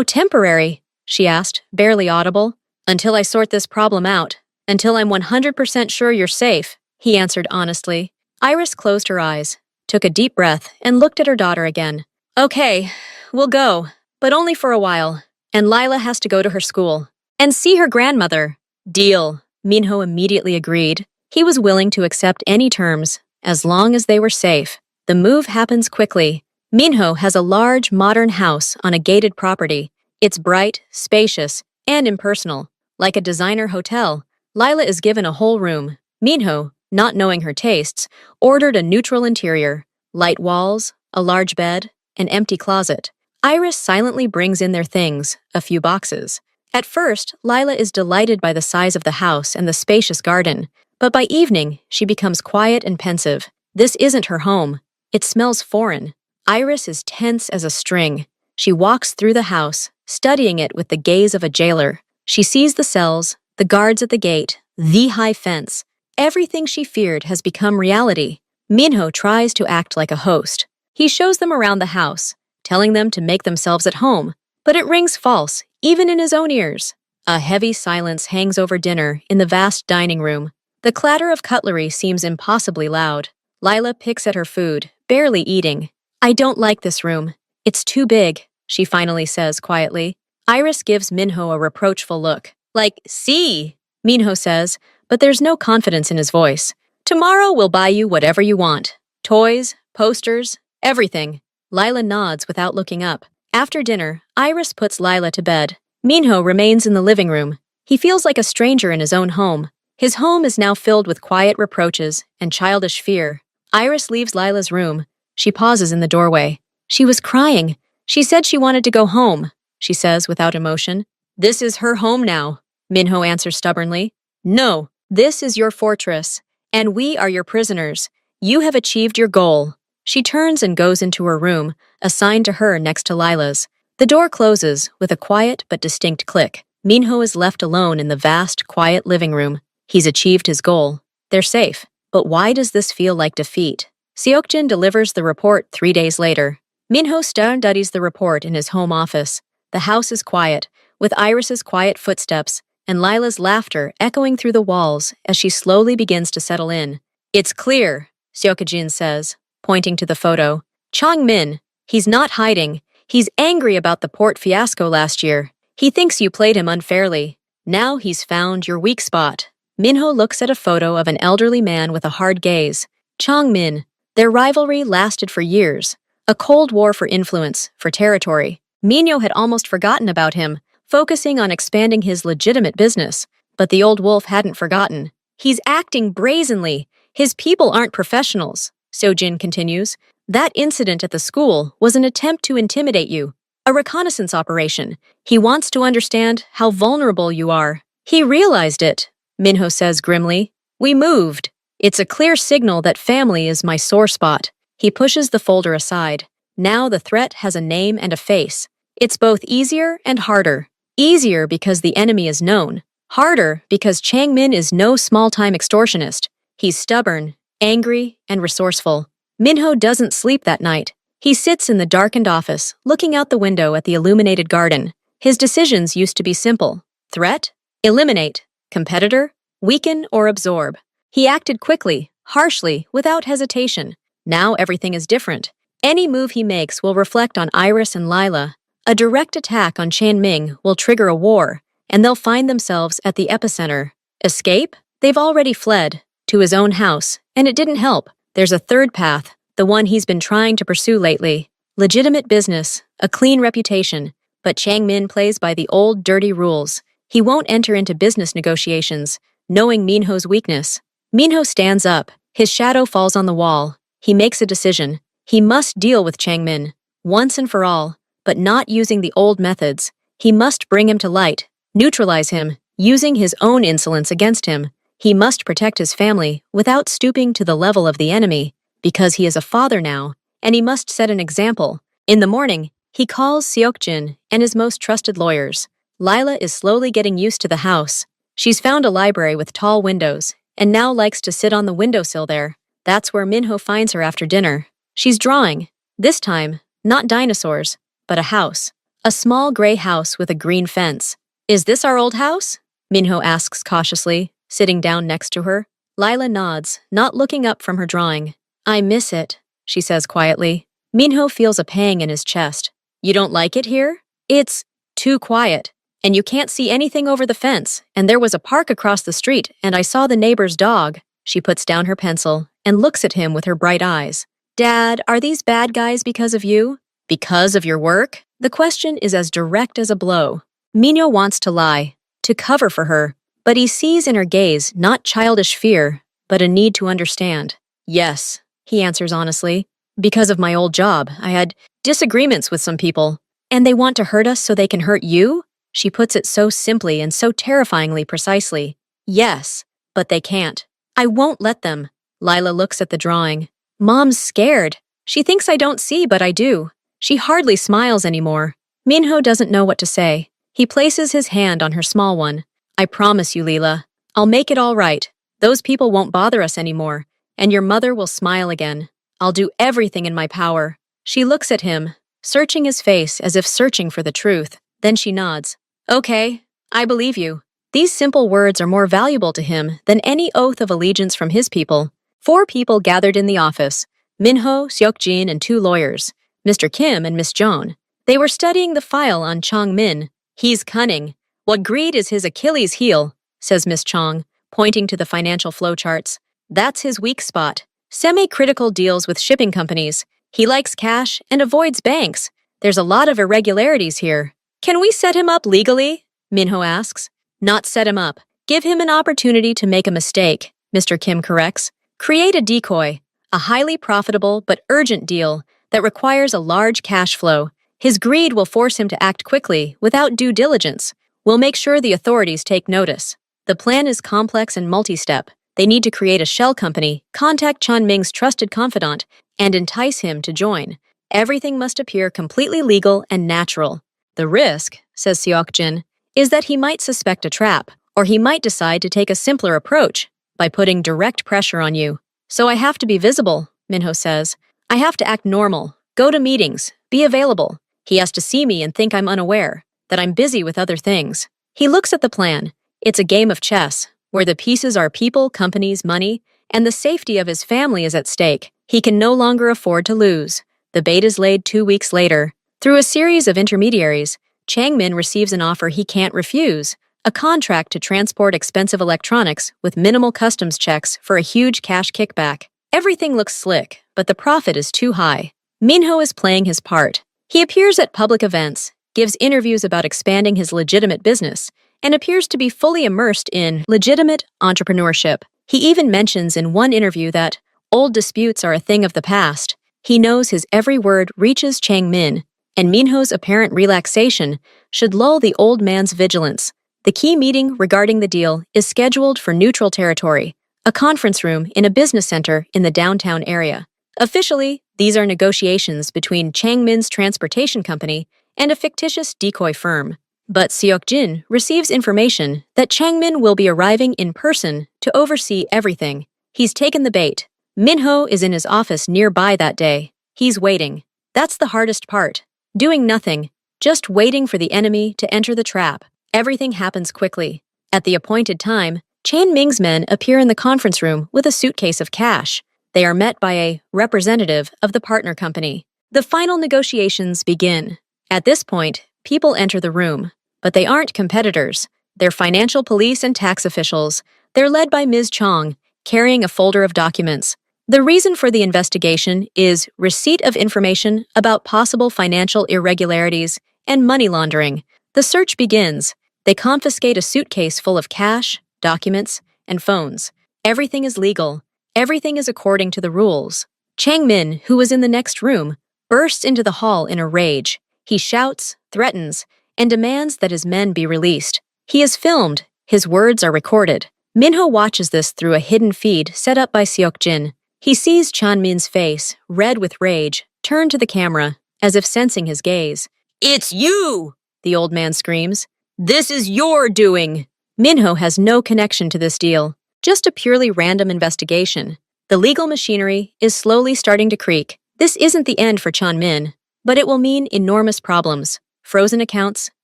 temporary? She asked, barely audible. Until I sort this problem out. Until I'm 100% sure you're safe, he answered honestly. Iris closed her eyes, took a deep breath, and looked at her daughter again. Okay, we'll go, but only for a while. And Lila has to go to her school. And see her grandmother. Deal, Minho immediately agreed. He was willing to accept any terms, as long as they were safe. The move happens quickly. Minho has a large, modern house on a gated property. It's bright, spacious, and impersonal. Like a designer hotel, Lila is given a whole room. Minho, not knowing her tastes, ordered a neutral interior, light walls, a large bed, an empty closet. Iris silently brings in their things, a few boxes. At first, Lila is delighted by the size of the house and the spacious garden, but by evening, she becomes quiet and pensive. This isn't her home. It smells foreign. Iris is tense as a string. She walks through the house, studying it with the gaze of a jailer. She sees the cells, the guards at the gate, the high fence. Everything she feared has become reality. Minho tries to act like a host. He shows them around the house, telling them to make themselves at home. but it rings false, even in his own ears. A heavy silence hangs over dinner in the vast dining room. The clatter of cutlery seems impossibly loud. Lila picks at her food, barely eating. I don't like this room. It's too big, she finally says quietly. Iris gives Minho a reproachful look. Like, see, Minho says, but there's no confidence in his voice. Tomorrow we'll buy you whatever you want. Toys, posters, everything. Lila nods without looking up. After dinner, Iris puts Lila to bed. Minho remains in the living room. He feels like a stranger in his own home. His home is now filled with quiet reproaches and childish fear. Iris leaves Lila's room. She pauses in the doorway. She was crying. She said she wanted to go home, she says without emotion. This is her home now, Minho answers stubbornly. No, this is your fortress, and we are your prisoners. You have achieved your goal. She turns and goes into her room, assigned to her next to Lila's. The door closes with a quiet but distinct click. Minho is left alone in the vast, quiet living room. He's achieved his goal. They're safe. But why does this feel like defeat? Seokjin delivers the report 3 days later. Minho studies the report in his home office. The house is quiet, with Iris's quiet footsteps and Lila's laughter echoing through the walls as she slowly begins to settle in. It's clear, Seokjin says, pointing to the photo. Chang-min, he's not hiding. He's angry about the port fiasco last year. He thinks you played him unfairly. Now he's found your weak spot. Minho looks at a photo of an elderly man with a hard gaze. Chang-min. Their rivalry lasted for years. A cold war for influence, for territory. Minho had almost forgotten about him, focusing on expanding his legitimate business. But the old wolf hadn't forgotten. He's acting brazenly. His people aren't professionals, Seokjin continues. That incident at the school was an attempt to intimidate you, a reconnaissance operation. He wants to understand how vulnerable you are. He realized it, Minho says grimly. We moved. It's a clear signal that family is my sore spot. He pushes the folder aside. Now the threat has a name and a face. It's both easier and harder. Easier because the enemy is known. Harder because Chang-min is no small-time extortionist. He's stubborn, angry, and resourceful. Minho doesn't sleep that night. He sits in the darkened office, looking out the window at the illuminated garden. His decisions used to be simple. Threat? Eliminate. Competitor? Weaken or absorb. He acted quickly, harshly, without hesitation. Now everything is different. Any move he makes will reflect on Iris and Lila. A direct attack on Chang-min will trigger a war, and they'll find themselves at the epicenter. Escape? They've already fled. To his own house, and it didn't help. There's a third path, the one he's been trying to pursue lately. Legitimate business, a clean reputation, but Chang-min plays by the old dirty rules. He won't enter into business negotiations, knowing Minho's weakness. Minho stands up. His shadow falls on the wall. He makes a decision. He must deal with Chang-min, once and for all, but not using the old methods. He must bring him to light, neutralize him, using his own insolence against him. He must protect his family without stooping to the level of the enemy, because he is a father now, and he must set an example. In the morning, he calls Seokjin and his most trusted lawyers. Lila is slowly getting used to the house. She's found a library with tall windows, and now likes to sit on the windowsill there. That's where Minho finds her after dinner. She's drawing. This time, not dinosaurs, but a house. A small gray house with a green fence. Is this our old house? Minho asks cautiously, sitting down next to her. Lila nods, not looking up from her drawing. I miss it, she says quietly. Minho feels a pang in his chest. You don't like it here? It's too quiet. And you can't see anything over the fence, and there was a park across the street, and I saw the neighbor's dog. She puts down her pencil and looks at him with her bright eyes. Dad, are these bad guys because of you? Because of your work? The question is as direct as a blow. Minho wants to lie, to cover for her, but he sees in her gaze not childish fear, but a need to understand. Yes, he answers honestly. Because of my old job, I had disagreements with some people. And they want to hurt us so they can hurt you? She puts it so simply and so terrifyingly precisely. Yes, but they can't. I won't let them. Lila looks at the drawing. Mom's scared. She thinks I don't see, but I do. She hardly smiles anymore. Minho doesn't know what to say. He places his hand on her small one. I promise you, Lila, I'll make it all right. Those people won't bother us anymore, and your mother will smile again. I'll do everything in my power. She looks at him, searching his face as if searching for the truth. Then she nods. Okay, I believe you. These simple words are more valuable to him than any oath of allegiance from his people. 4 people gathered in the office: Minho, Seokjin, and 2 lawyers, Mr. Kim and Miss Joan. They were studying the file on Chong Min. He's cunning. What greed is his Achilles heel, says Miss Chong, pointing to the financial flowcharts. That's his weak spot. Semi-critical deals with shipping companies. He likes cash and avoids banks. There's a lot of irregularities here. Can we set him up legally? Minho asks. Not set him up. Give him an opportunity to make a mistake, Mr. Kim corrects. Create a decoy, a highly profitable but urgent deal that requires a large cash flow. His greed will force him to act quickly without due diligence. We'll make sure the authorities take notice. The plan is complex and multi-step. They need to create a shell company, contact Chan Ming's trusted confidant, and entice him to join. Everything must appear completely legal and natural. The risk, says Seokjin, is that he might suspect a trap, or he might decide to take a simpler approach by putting direct pressure on you. So I have to be visible, Minho says. I have to act normal, go to meetings, be available. He has to see me and think I'm unaware, that I'm busy with other things. He looks at the plan. It's a game of chess, where the pieces are people, companies, money, and the safety of his family is at stake. He can no longer afford to lose. The bait is laid 2 weeks later. Through a series of intermediaries, Chang Min receives an offer he can't refuse, a contract to transport expensive electronics with minimal customs checks for a huge cash kickback. Everything looks slick, but the profit is too high. Minho is playing his part. He appears at public events, gives interviews about expanding his legitimate business, and appears to be fully immersed in legitimate entrepreneurship. He even mentions in one interview that old disputes are a thing of the past. He knows his every word reaches Chang Min, and Minho's apparent relaxation should lull the old man's vigilance. The key meeting regarding the deal is scheduled for neutral territory, a conference room in a business center in the downtown area. Officially, these are negotiations between Chang Min's transportation company and a fictitious decoy firm. But Seokjin receives information that Chang Min will be arriving in person to oversee everything. He's taken the bait. Minho is in his office nearby that day. He's waiting. That's the hardest part. Doing nothing, just waiting for the enemy to enter the trap. Everything happens quickly. At the appointed time, Chang Ming's men appear in the conference room with a suitcase of cash. They are met by a representative of the partner company. The final negotiations begin. At this point, people enter the room, but they aren't competitors. They're financial police and tax officials. They're led by Ms. Chong, carrying a folder of documents. The reason for the investigation is receipt of information about possible financial irregularities and money laundering. The search begins. They confiscate a suitcase full of cash, documents, and phones. Everything is legal. Everything is according to the rules. Chang Min, who was in the next room, bursts into the hall in a rage. He shouts, threatens, and demands that his men be released. He is filmed. His words are recorded. Minho watches this through a hidden feed set up by Seokjin. He sees Chan Min's face, red with rage, turn to the camera, as if sensing his gaze. "It's you!" the old man screams. "This is your doing!" Minho has no connection to this deal, just a purely random investigation. The legal machinery is slowly starting to creak. This isn't the end for Chan Min, but it will mean enormous problems. Frozen accounts,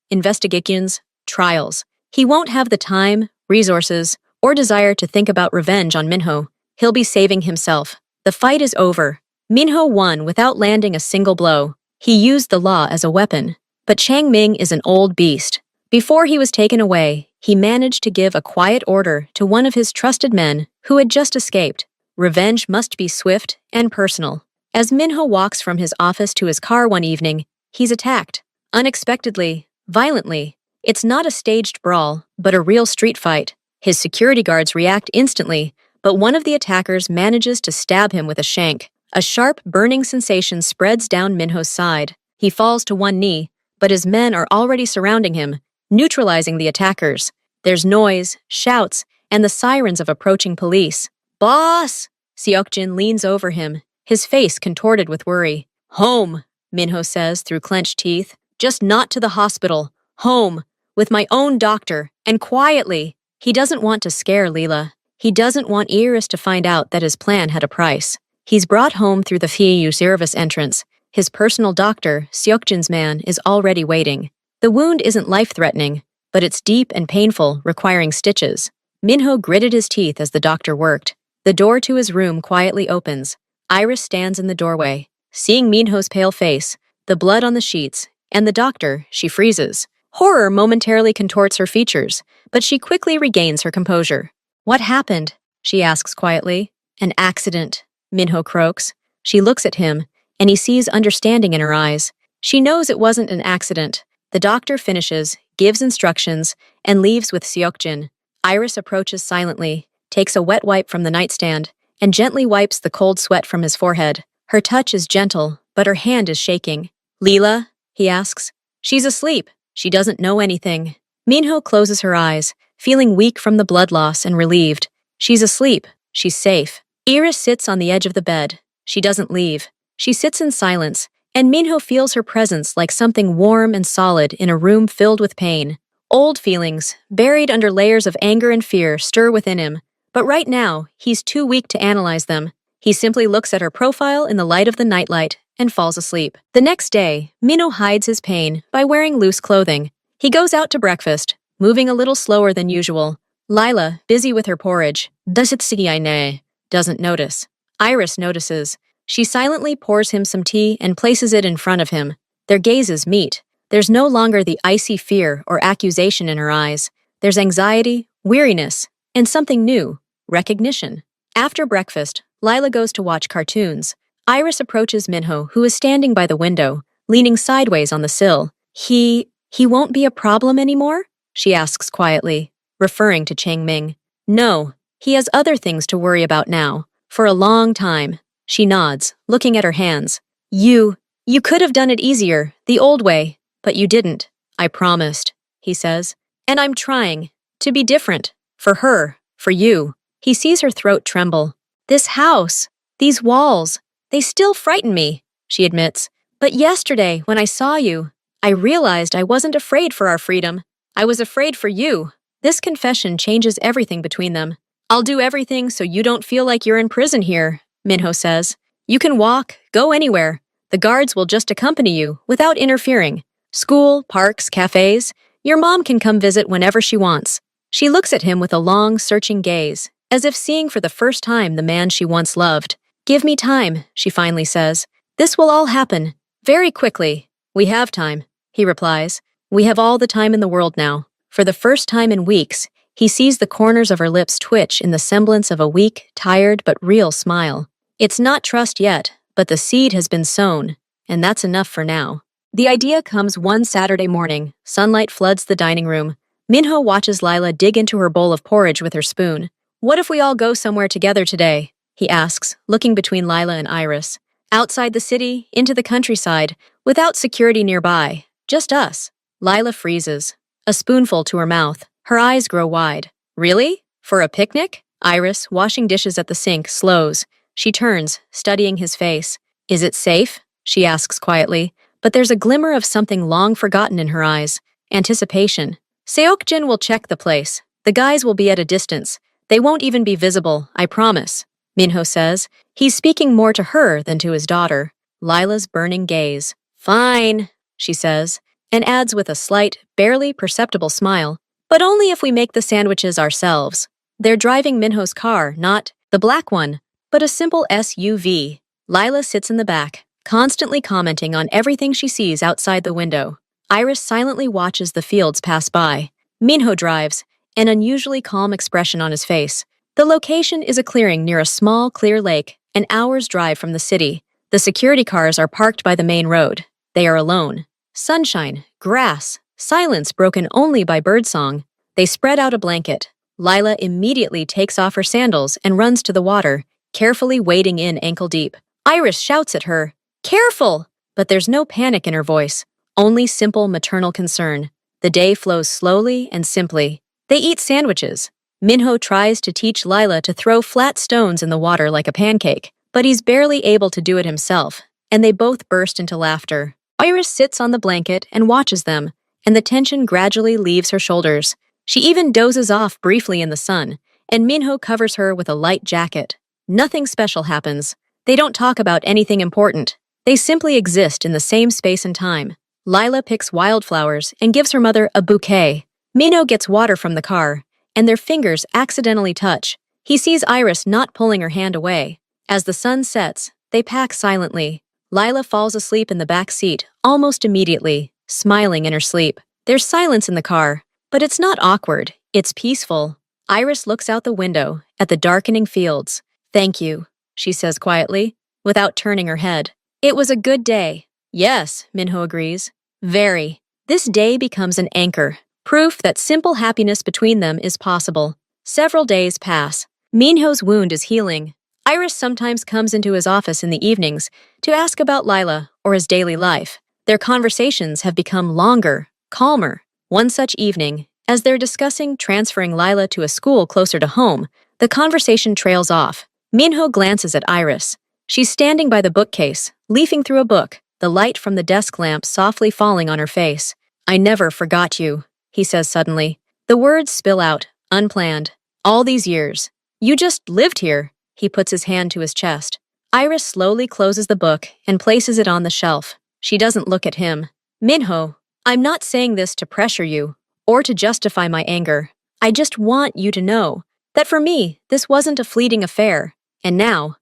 investigations, trials. He won't have the time, resources, or desire to think about revenge on Minho. He'll be saving himself. The fight is over. Minho won without landing a single blow. He used the law as a weapon. But Chang Ming is an old beast. Before he was taken away, he managed to give a quiet order to one of his trusted men who had just escaped. Revenge must be swift and personal. As Minho walks from his office to his car one evening, he's attacked. Unexpectedly, violently. It's not a staged brawl, but a real street fight. His security guards react instantly, but one of the attackers manages to stab him with a shank. A sharp, burning sensation spreads down Minho's side. He falls to one knee, but his men are already surrounding him, neutralizing the attackers. There's noise, shouts, and the sirens of approaching police. "Boss!" Seokjin leans over him, his face contorted with worry. "Home," Minho says through clenched teeth. "Just not to the hospital. Home, with my own doctor, and quietly." He doesn't want to scare Leela. He doesn't want Iris to find out that his plan had a price. He's brought home through the Fiyu service entrance. His personal doctor, Seokjin's man, is already waiting. The wound isn't life-threatening, but it's deep and painful, requiring stitches. Minho gritted his teeth as the doctor worked. The door to his room quietly opens. Iris stands in the doorway. Seeing Minho's pale face, the blood on the sheets, and the doctor, she freezes. Horror momentarily contorts her features, but she quickly regains her composure. "What happened?" she asks quietly. "An accident," Minho croaks. She looks at him, and he sees understanding in her eyes. She knows it wasn't an accident. The doctor finishes, gives instructions, and leaves with Seokjin. Iris approaches silently, takes a wet wipe from the nightstand, and gently wipes the cold sweat from his forehead. Her touch is gentle, but her hand is shaking. "Leela?" he asks. "She's asleep. She doesn't know anything." Minho closes her eyes, feeling weak from the blood loss and relieved. She's asleep. She's safe. Iris sits on the edge of the bed. She doesn't leave. She sits in silence, and Minho feels her presence like something warm and solid in a room filled with pain. Old feelings, buried under layers of anger and fear, stir within him. But right now, he's too weak to analyze them. He simply looks at her profile in the light of the nightlight and falls asleep. The next day, Minho hides his pain by wearing loose clothing. He goes out to breakfast, moving a little slower than usual. Lila, busy with her porridge, doesn't notice. Iris notices. She silently pours him some tea and places it in front of him. Their gazes meet. There's no longer the icy fear or accusation in her eyes. There's anxiety, weariness, and something new, recognition. After breakfast, Lila goes to watch cartoons. Iris approaches Minho, who is standing by the window, leaning sideways on the sill. He won't be a problem anymore?" she asks quietly, referring to Changming. "No, he has other things to worry about now. For a long time." She nods, looking at her hands. You could have done it easier, the old way, but you didn't." "I promised," he says. "And I'm trying to be different. For her, for you." He sees her throat tremble. "This house, these walls, they still frighten me," she admits. "But yesterday, when I saw you, I realized I wasn't afraid for our freedom. I was afraid for you." This confession changes everything between them. "I'll do everything so you don't feel like you're in prison here," Minho says. "You can walk, go anywhere. The guards will just accompany you, without interfering. School, parks, cafes. Your mom can come visit whenever she wants." She looks at him with a long, searching gaze, as if seeing for the first time the man she once loved. "Give me time," she finally says. "This will all happen, very quickly." "We have time," he replies. "We have all the time in the world now." For the first time in weeks, he sees the corners of her lips twitch in the semblance of a weak, tired, but real smile. It's not trust yet, but the seed has been sown, and that's enough for now. The idea comes one Saturday morning. Sunlight floods the dining room. Minho watches Lila dig into her bowl of porridge with her spoon. "What if we all go somewhere together today?" he asks, looking between Lila and Iris. "Outside the city, into the countryside, without security nearby. Just us." Lila freezes. A spoonful to her mouth. Her eyes grow wide. "Really? For a picnic?" Iris, washing dishes at the sink, slows. She turns, studying his face. "Is it safe?" she asks quietly, but there's a glimmer of something long forgotten in her eyes. Anticipation. "Seokjin will check the place. The guys will be at a distance. They won't even be visible, I promise," Minho says. He's speaking more to her than to his daughter. Lila's burning gaze. "Fine," she says, and adds with a slight, barely perceptible smile, "but only if we make the sandwiches ourselves." They're driving Minho's car, not the black one, but a simple SUV. Lila sits in the back, constantly commenting on everything she sees outside the window. Iris silently watches the fields pass by. Minho drives, an unusually calm expression on his face. The location is a clearing near a small, clear lake, an hour's drive from the city. The security cars are parked by the main road. They are alone. Sunshine, grass, silence broken only by birdsong. They spread out a blanket. Lila immediately takes off her sandals and runs to the water, carefully wading in ankle-deep. Iris shouts at her, "Careful!" But there's no panic in her voice, only simple maternal concern. The day flows slowly and simply. They eat sandwiches. Minho tries to teach Lila to throw flat stones in the water like a pancake, but he's barely able to do it himself, and they both burst into laughter. Iris sits on the blanket and watches them, and the tension gradually leaves her shoulders. She even dozes off briefly in the sun, and Minho covers her with a light jacket. Nothing special happens. They don't talk about anything important. They simply exist in the same space and time. Lila picks wildflowers and gives her mother a bouquet. Minho gets water from the car, and their fingers accidentally touch. He sees Iris not pulling her hand away. As the sun sets, they pack silently. Lila falls asleep in the back seat almost immediately, smiling in her sleep. There's silence in the car, but it's not awkward, it's peaceful. Iris looks out the window at the darkening fields. "Thank you," she says quietly, without turning her head. "It was a good day." "Yes," Minho agrees. "Very." This day becomes an anchor, proof that simple happiness between them is possible. Several days pass. Minho's wound is healing. Iris sometimes comes into his office in the evenings to ask about Lila or his daily life. Their conversations have become longer, calmer. One such evening, as they're discussing transferring Lila to a school closer to home, the conversation trails off. Minho glances at Iris. She's standing by the bookcase, leafing through a book, the light from the desk lamp softly falling on her face. "I never forgot you," he says suddenly. The words spill out, unplanned. "All these years. You just lived here." He puts his hand to his chest. Iris slowly closes the book and places it on the shelf. She doesn't look at him. "Minho, I'm not saying this to pressure you, or to justify my anger. I just want you to know that for me, this wasn't a fleeting affair. And now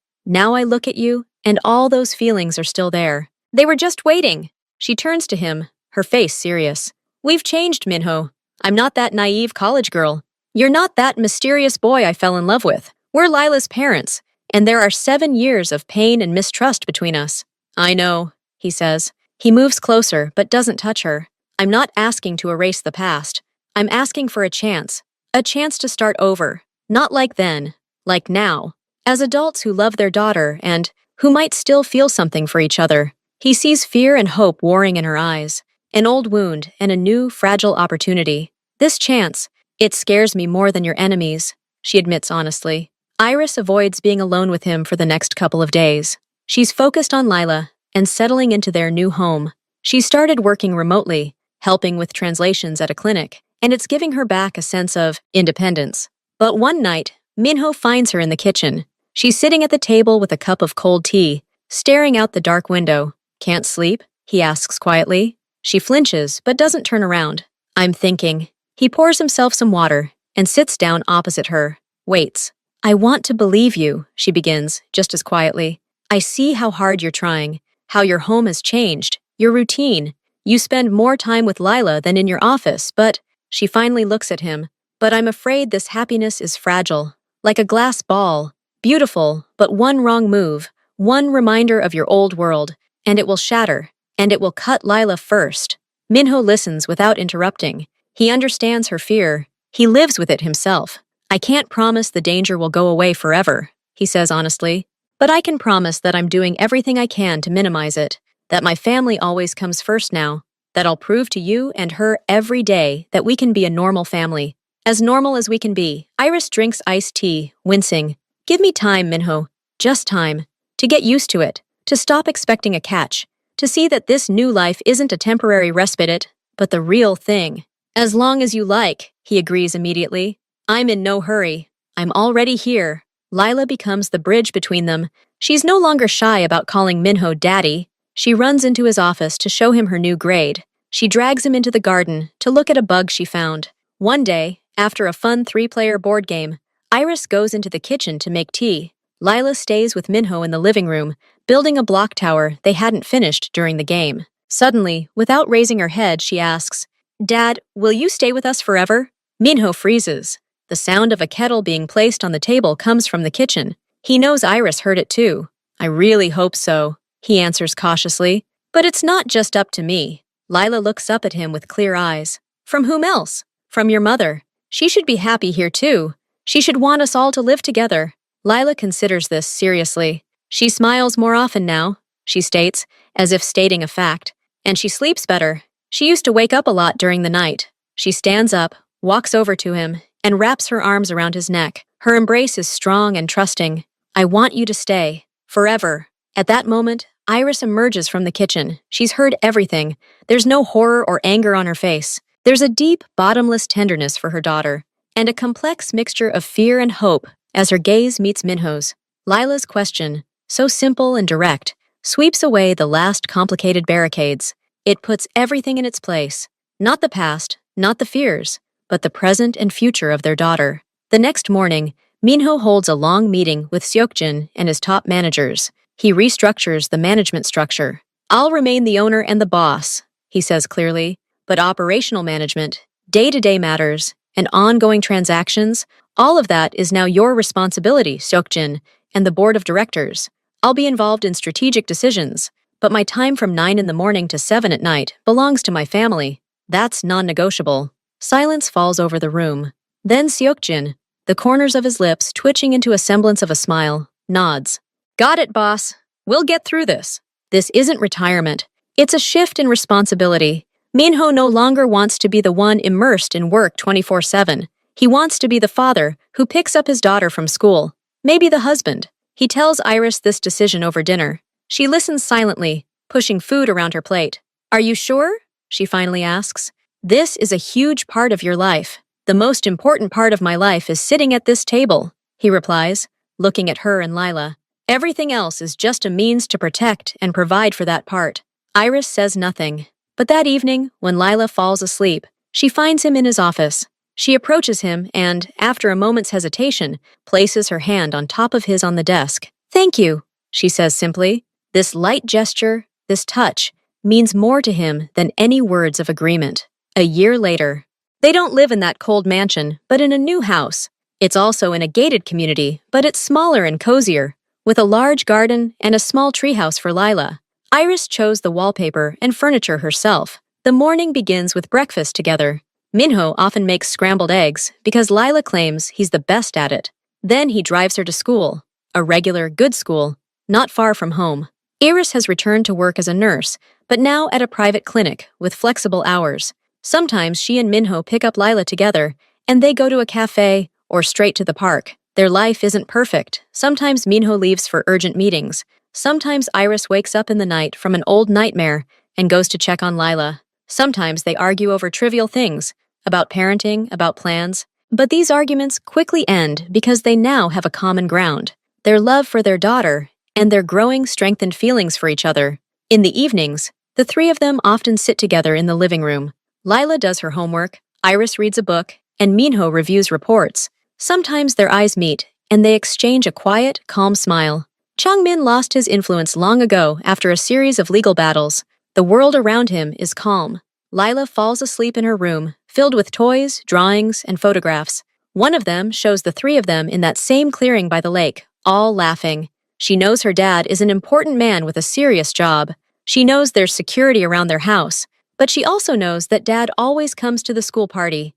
I look at you, and all those feelings are still there. They were just waiting." She turns to him, her face serious. "We've changed, Minho. I'm not that naive college girl. You're not that mysterious boy I fell in love with. We're Lila's parents, and there are 7 years of pain and mistrust between us." "I know," he says. He moves closer, but doesn't touch her. "I'm not asking to erase the past. I'm asking for a chance to start over. Not like then, like now. As adults who love their daughter and who might still feel something for each other." He sees fear and hope warring in her eyes, an old wound and a new, fragile opportunity. "This chance, it scares me more than your enemies," she admits honestly. Iris avoids being alone with him for the next couple of days. She's focused on Lila and settling into their new home. She started working remotely, helping with translations at a clinic, and it's giving her back a sense of independence. But one night, Minho finds her in the kitchen. She's sitting at the table with a cup of cold tea, staring out the dark window. "Can't sleep?" he asks quietly. She flinches, but doesn't turn around. "I'm thinking." He pours himself some water and sits down opposite her. Waits. "I want to believe you," she begins, just as quietly. "I see how hard you're trying, how your home has changed, your routine. You spend more time with Lila than in your office, but..." She finally looks at him. "But I'm afraid this happiness is fragile, like a glass ball. Beautiful, but one wrong move, one reminder of your old world, and it will shatter, and it will cut Lila first." Minho listens without interrupting. He understands her fear. He lives with it himself. "I can't promise the danger will go away forever," he says honestly, "but I can promise that I'm doing everything I can to minimize it, that my family always comes first now, that I'll prove to you and her every day that we can be a normal family, as normal as we can be." Iris drinks iced tea, wincing. "Give me time, Minho, just time, to get used to it, to stop expecting a catch, to see that this new life isn't a temporary respite, but the real thing." "As long as you like," he agrees immediately. "I'm in no hurry. I'm already here." Lila becomes the bridge between them. She's no longer shy about calling Minho daddy. She runs into his office to show him her new grade. She drags him into the garden to look at a bug she found. One day, after a fun 3-player board game, Iris goes into the kitchen to make tea. Lila stays with Minho in the living room, building a block tower they hadn't finished during the game. Suddenly, without raising her head, she asks, "Dad, will you stay with us forever?" Minho freezes. The sound of a kettle being placed on the table comes from the kitchen. He knows Iris heard it too. "I really hope so," he answers cautiously. "But it's not just up to me." Lila looks up at him with clear eyes. "From whom else? From your mother. She should be happy here too. She should want us all to live together." Lila considers this seriously. "She smiles more often now," she states, as if stating a fact. "And she sleeps better. She used to wake up a lot during the night." She stands up, walks over to him, and wraps her arms around his neck. Her embrace is strong and trusting. "I want you to stay. Forever." At that moment, Iris emerges from the kitchen. She's heard everything. There's no horror or anger on her face. There's a deep, bottomless tenderness for her daughter, and a complex mixture of fear and hope as her gaze meets Minho's. Lila's question, so simple and direct, sweeps away the last complicated barricades. It puts everything in its place. Not the past, not the fears, but the present and future of their daughter. The next morning, Minho holds a long meeting with Seokjin and his top managers. He restructures the management structure. "I'll remain the owner and the boss," he says clearly, "but operational management, day-to-day matters, and ongoing transactions, all of that is now your responsibility, Seokjin, and the board of directors. I'll be involved in strategic decisions, but my time from 9 in the morning to 7 at night belongs to my family. That's non-negotiable." Silence falls over the room. Then Seokjin, the corners of his lips twitching into a semblance of a smile, nods. "Got it, boss. We'll get through this." This isn't retirement. It's a shift in responsibility. Minho no longer wants to be the one immersed in work 24/7. He wants to be the father who picks up his daughter from school, maybe the husband. He tells Iris this decision over dinner. She listens silently, pushing food around her plate. "Are you sure?" she finally asks. "This is a huge part of your life. The most important part of my life is sitting at this table," he replies, looking at her and Lila. "Everything else is just a means to protect and provide for that part." Iris says nothing. But that evening, when Lila falls asleep, she finds him in his office. She approaches him and, after a moment's hesitation, places her hand on top of his on the desk. "Thank you," she says simply. This light gesture, this touch, means more to him than any words of agreement. A year later, they don't live in that cold mansion, but in a new house. It's also in a gated community, but it's smaller and cozier, with a large garden and a small treehouse for Lila. Iris chose the wallpaper and furniture herself. The morning begins with breakfast together. Minho often makes scrambled eggs because Lila claims he's the best at it. Then he drives her to school, a regular, good school, not far from home. Iris has returned to work as a nurse, but now at a private clinic with flexible hours. Sometimes she and Minho pick up Lila together, and they go to a cafe or straight to the park. Their life isn't perfect. Sometimes Minho leaves for urgent meetings. Sometimes Iris wakes up in the night from an old nightmare and goes to check on Lila. Sometimes they argue over trivial things, about parenting, about plans. But these arguments quickly end because they now have a common ground: their love for their daughter and their growing strengthened feelings for each other. In the evenings, the three of them often sit together in the living room. Lila does her homework, Iris reads a book, and Minho reviews reports. Sometimes their eyes meet, and they exchange a quiet, calm smile. Changmin lost his influence long ago after a series of legal battles. The world around him is calm. Lila falls asleep in her room, filled with toys, drawings, and photographs. One of them shows the three of them in that same clearing by the lake, all laughing. She knows her dad is an important man with a serious job. She knows there's security around their house, but she also knows that Dad always comes to the school party.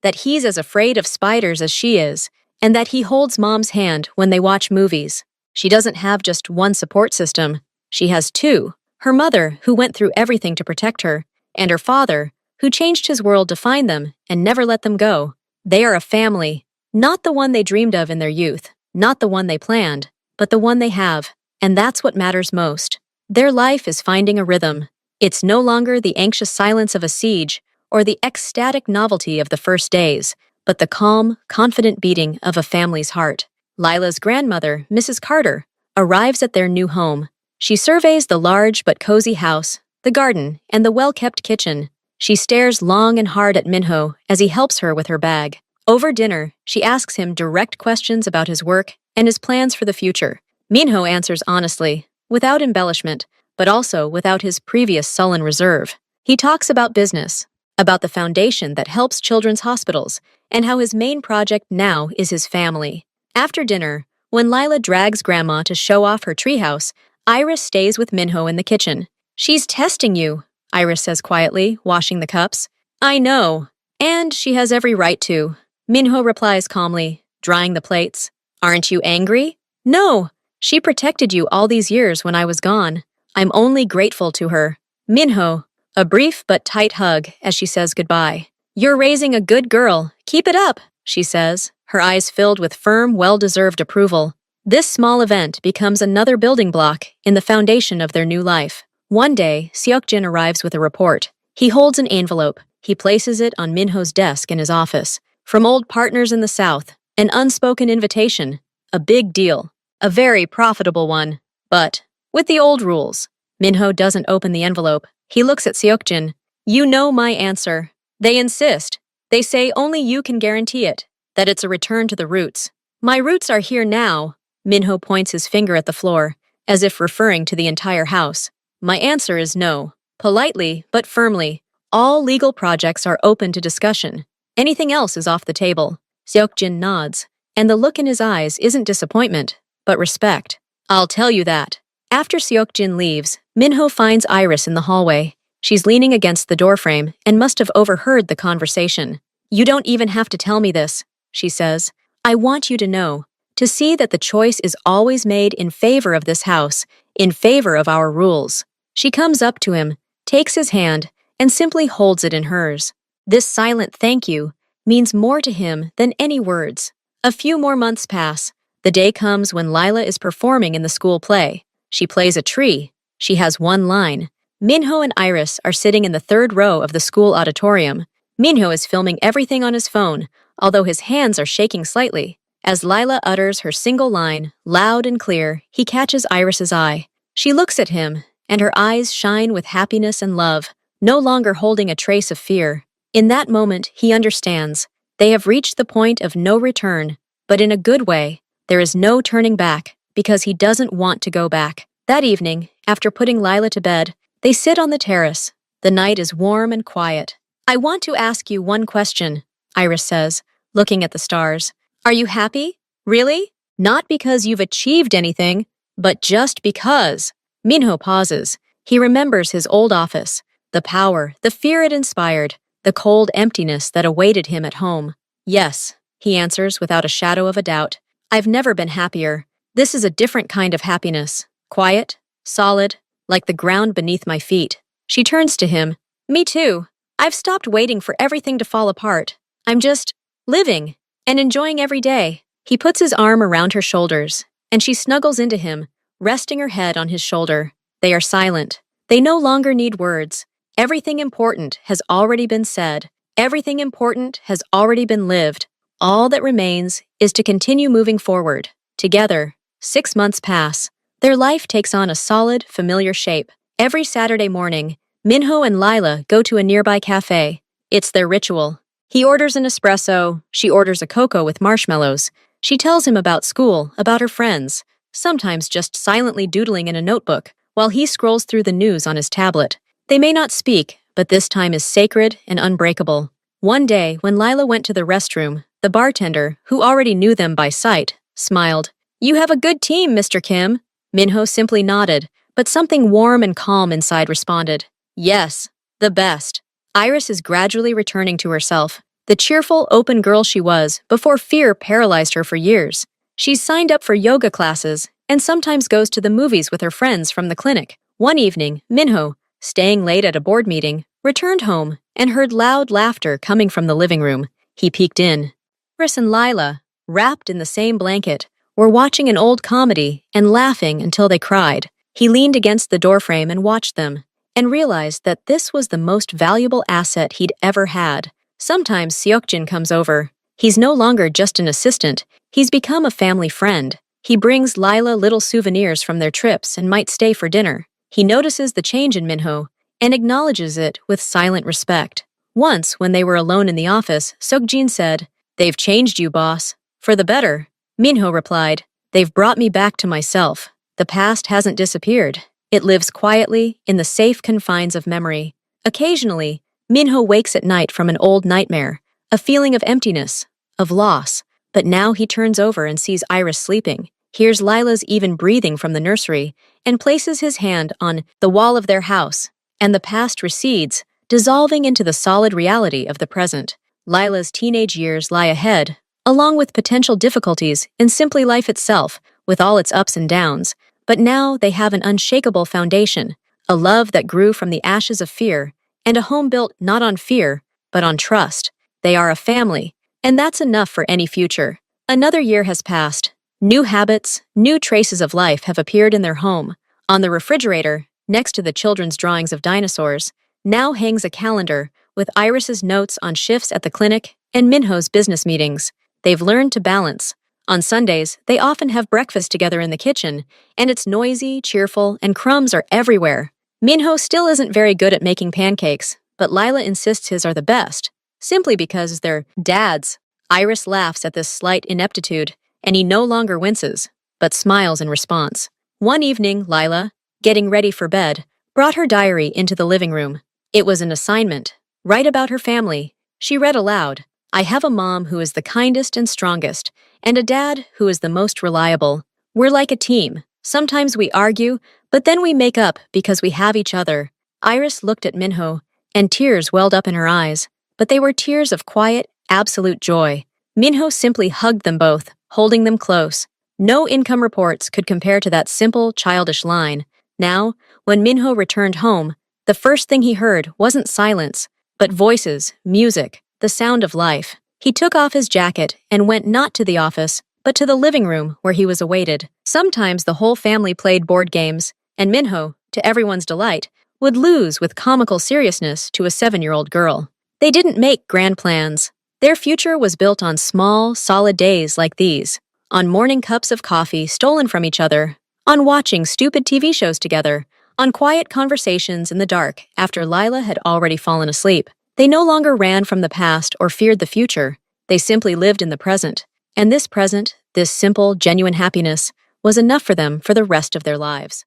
That he's as afraid of spiders as she is, and that he holds Mom's hand when they watch movies. She doesn't have just one support system. She has two: her mother, who went through everything to protect her, and her father, who changed his world to find them and never let them go. They are a family, not the one they dreamed of in their youth, not the one they planned, but the one they have, and that's what matters most. Their life is finding a rhythm. It's no longer the anxious silence of a siege or the ecstatic novelty of the first days, but the calm, confident beating of a family's heart. Lila's grandmother, Mrs. Carter, arrives at their new home. She surveys the large but cozy house, the garden, and the well-kept kitchen. She stares long and hard at Minho as he helps her with her bag. Over dinner, she asks him direct questions about his work and his plans for the future. Minho answers honestly, without embellishment, but also without his previous sullen reserve. He talks about business, about the foundation that helps children's hospitals, and how his main project now is his family. After dinner, when Lila drags Grandma to show off her treehouse, Iris stays with Minho in the kitchen. "She's testing you," Iris says quietly, washing the cups. "I know. And she has every right to," Minho replies calmly, drying the plates. "Aren't you angry?" "No. She protected you all these years when I was gone. I'm only grateful to her." Minho, a brief but tight hug as she says goodbye. "You're raising a good girl. Keep it up," she says, her eyes filled with firm, well-deserved approval. This small event becomes another building block in the foundation of their new life. One day, Seokjin arrives with a report. He holds an envelope. He places it on Minho's desk in his office. From old partners in the South, an unspoken invitation. A big deal. A very profitable one. But with the old rules. Minho doesn't open the envelope. He looks at Seokjin. You know my answer. They insist. They say only you can guarantee it, that it's a return to the roots. My roots are here now. Minho points his finger at the floor, as if referring to the entire house. My answer is no. Politely, but firmly. All legal projects are open to discussion. Anything else is off the table. Seokjin nods, and the look in his eyes isn't disappointment, but respect. I'll tell you that. After Seokjin leaves, Minho finds Iris in the hallway. She's leaning against the doorframe and must have overheard the conversation. You don't even have to tell me this, she says. I want you to know, to see that the choice is always made in favor of this house, in favor of our rules. She comes up to him, takes his hand, and simply holds it in hers. This silent thank you means more to him than any words. A few more months pass. The day comes when Lila is performing in the school play. She plays a tree. She has one line. Minho and Iris are sitting in the third row of the school auditorium. Minho is filming everything on his phone, although his hands are shaking slightly. As Lila utters her single line, loud and clear, he catches Iris's eye. She looks at him, and her eyes shine with happiness and love, no longer holding a trace of fear. In that moment, he understands. They have reached the point of no return, but in a good way. There is no turning back, because he doesn't want to go back. That evening, after putting Lila to bed, they sit on the terrace. The night is warm and quiet. I want to ask you one question, Iris says, looking at the stars. Are you happy? Really? Not because you've achieved anything, but just because. Minho pauses. He remembers his old office, the power, the fear it inspired, the cold emptiness that awaited him at home. Yes, he answers without a shadow of a doubt. I've never been happier. This is a different kind of happiness. Quiet, solid, like the ground beneath my feet. She turns to him. Me too. I've stopped waiting for everything to fall apart. I'm just living and enjoying every day. He puts his arm around her shoulders, and she snuggles into him, resting her head on his shoulder. They are silent. They no longer need words. Everything important has already been said. Everything important has already been lived. All that remains is to continue moving forward. Together, 6 months pass. Their life takes on a solid, familiar shape. Every Saturday morning, Minho and Lila go to a nearby cafe. It's their ritual. He orders an espresso, she orders a cocoa with marshmallows. She tells him about school, about her friends, sometimes just silently doodling in a notebook, while he scrolls through the news on his tablet. They may not speak, but this time is sacred and unbreakable. One day, when Lila went to the restroom, the bartender, who already knew them by sight, smiled. You have a good team, Mr. Kim. Minho simply nodded, but something warm and calm inside responded. Yes, the best. Iris is gradually returning to herself, the cheerful, open girl she was before fear paralyzed her for years. She's signed up for yoga classes and sometimes goes to the movies with her friends from the clinic. One evening, Minho, staying late at a board meeting, returned home and heard loud laughter coming from the living room. He peeked in. Iris and Lila, wrapped in the same blanket, were watching an old comedy and laughing until they cried. He leaned against the doorframe and watched them, and realized that this was the most valuable asset he'd ever had. Sometimes Seokjin comes over. He's no longer just an assistant, he's become a family friend. He brings Lila little souvenirs from their trips and might stay for dinner. He notices the change in Minho and acknowledges it with silent respect. Once, when they were alone in the office, Seokjin said, They've changed you, boss. For the better. Minho replied, They've brought me back to myself. The past hasn't disappeared. It lives quietly in the safe confines of memory. Occasionally, Minho wakes at night from an old nightmare, a feeling of emptiness, of loss. But now he turns over and sees Iris sleeping, hears Lila's even breathing from the nursery, and places his hand on the wall of their house, and the past recedes, dissolving into the solid reality of the present. Lila's teenage years lie ahead, along with potential difficulties in simply life itself, with all its ups and downs. But now they have an unshakable foundation, a love that grew from the ashes of fear, and a home built not on fear, but on trust. They are a family, and that's enough for any future. Another year has passed. New habits, new traces of life have appeared in their home. On the refrigerator, next to the children's drawings of dinosaurs, now hangs a calendar with Iris's notes on shifts at the clinic and Minho's business meetings. They've learned to balance On Sundays, they often have breakfast together in the kitchen, and it's noisy, cheerful, and crumbs are everywhere. Minho still isn't very good at making pancakes, but Lila insists his are the best, simply because they're dad's. Iris laughs at this slight ineptitude, and he no longer winces, but smiles in response. One evening, Lila, getting ready for bed, brought her diary into the living room. It was an assignment. Write about her family. She read aloud, "I have a mom who is the kindest and strongest, and a dad who is the most reliable. We're like a team. Sometimes we argue, but then we make up because we have each other." Iris looked at Minho, and tears welled up in her eyes, but they were tears of quiet, absolute joy. Minho simply hugged them both, holding them close. No income reports could compare to that simple, childish line. Now, when Minho returned home, the first thing he heard wasn't silence, but voices, music, the sound of life. He took off his jacket and went not to the office, but to the living room where he was awaited. Sometimes the whole family played board games, and Minho, to everyone's delight, would lose with comical seriousness to a 7-year-old girl. They didn't make grand plans. Their future was built on small, solid days like these, on morning cups of coffee stolen from each other, on watching stupid TV shows together, on quiet conversations in the dark after Lila had already fallen asleep. They no longer ran from the past or feared the future. They simply lived in the present. And this present, this simple, genuine happiness, was enough for them for the rest of their lives.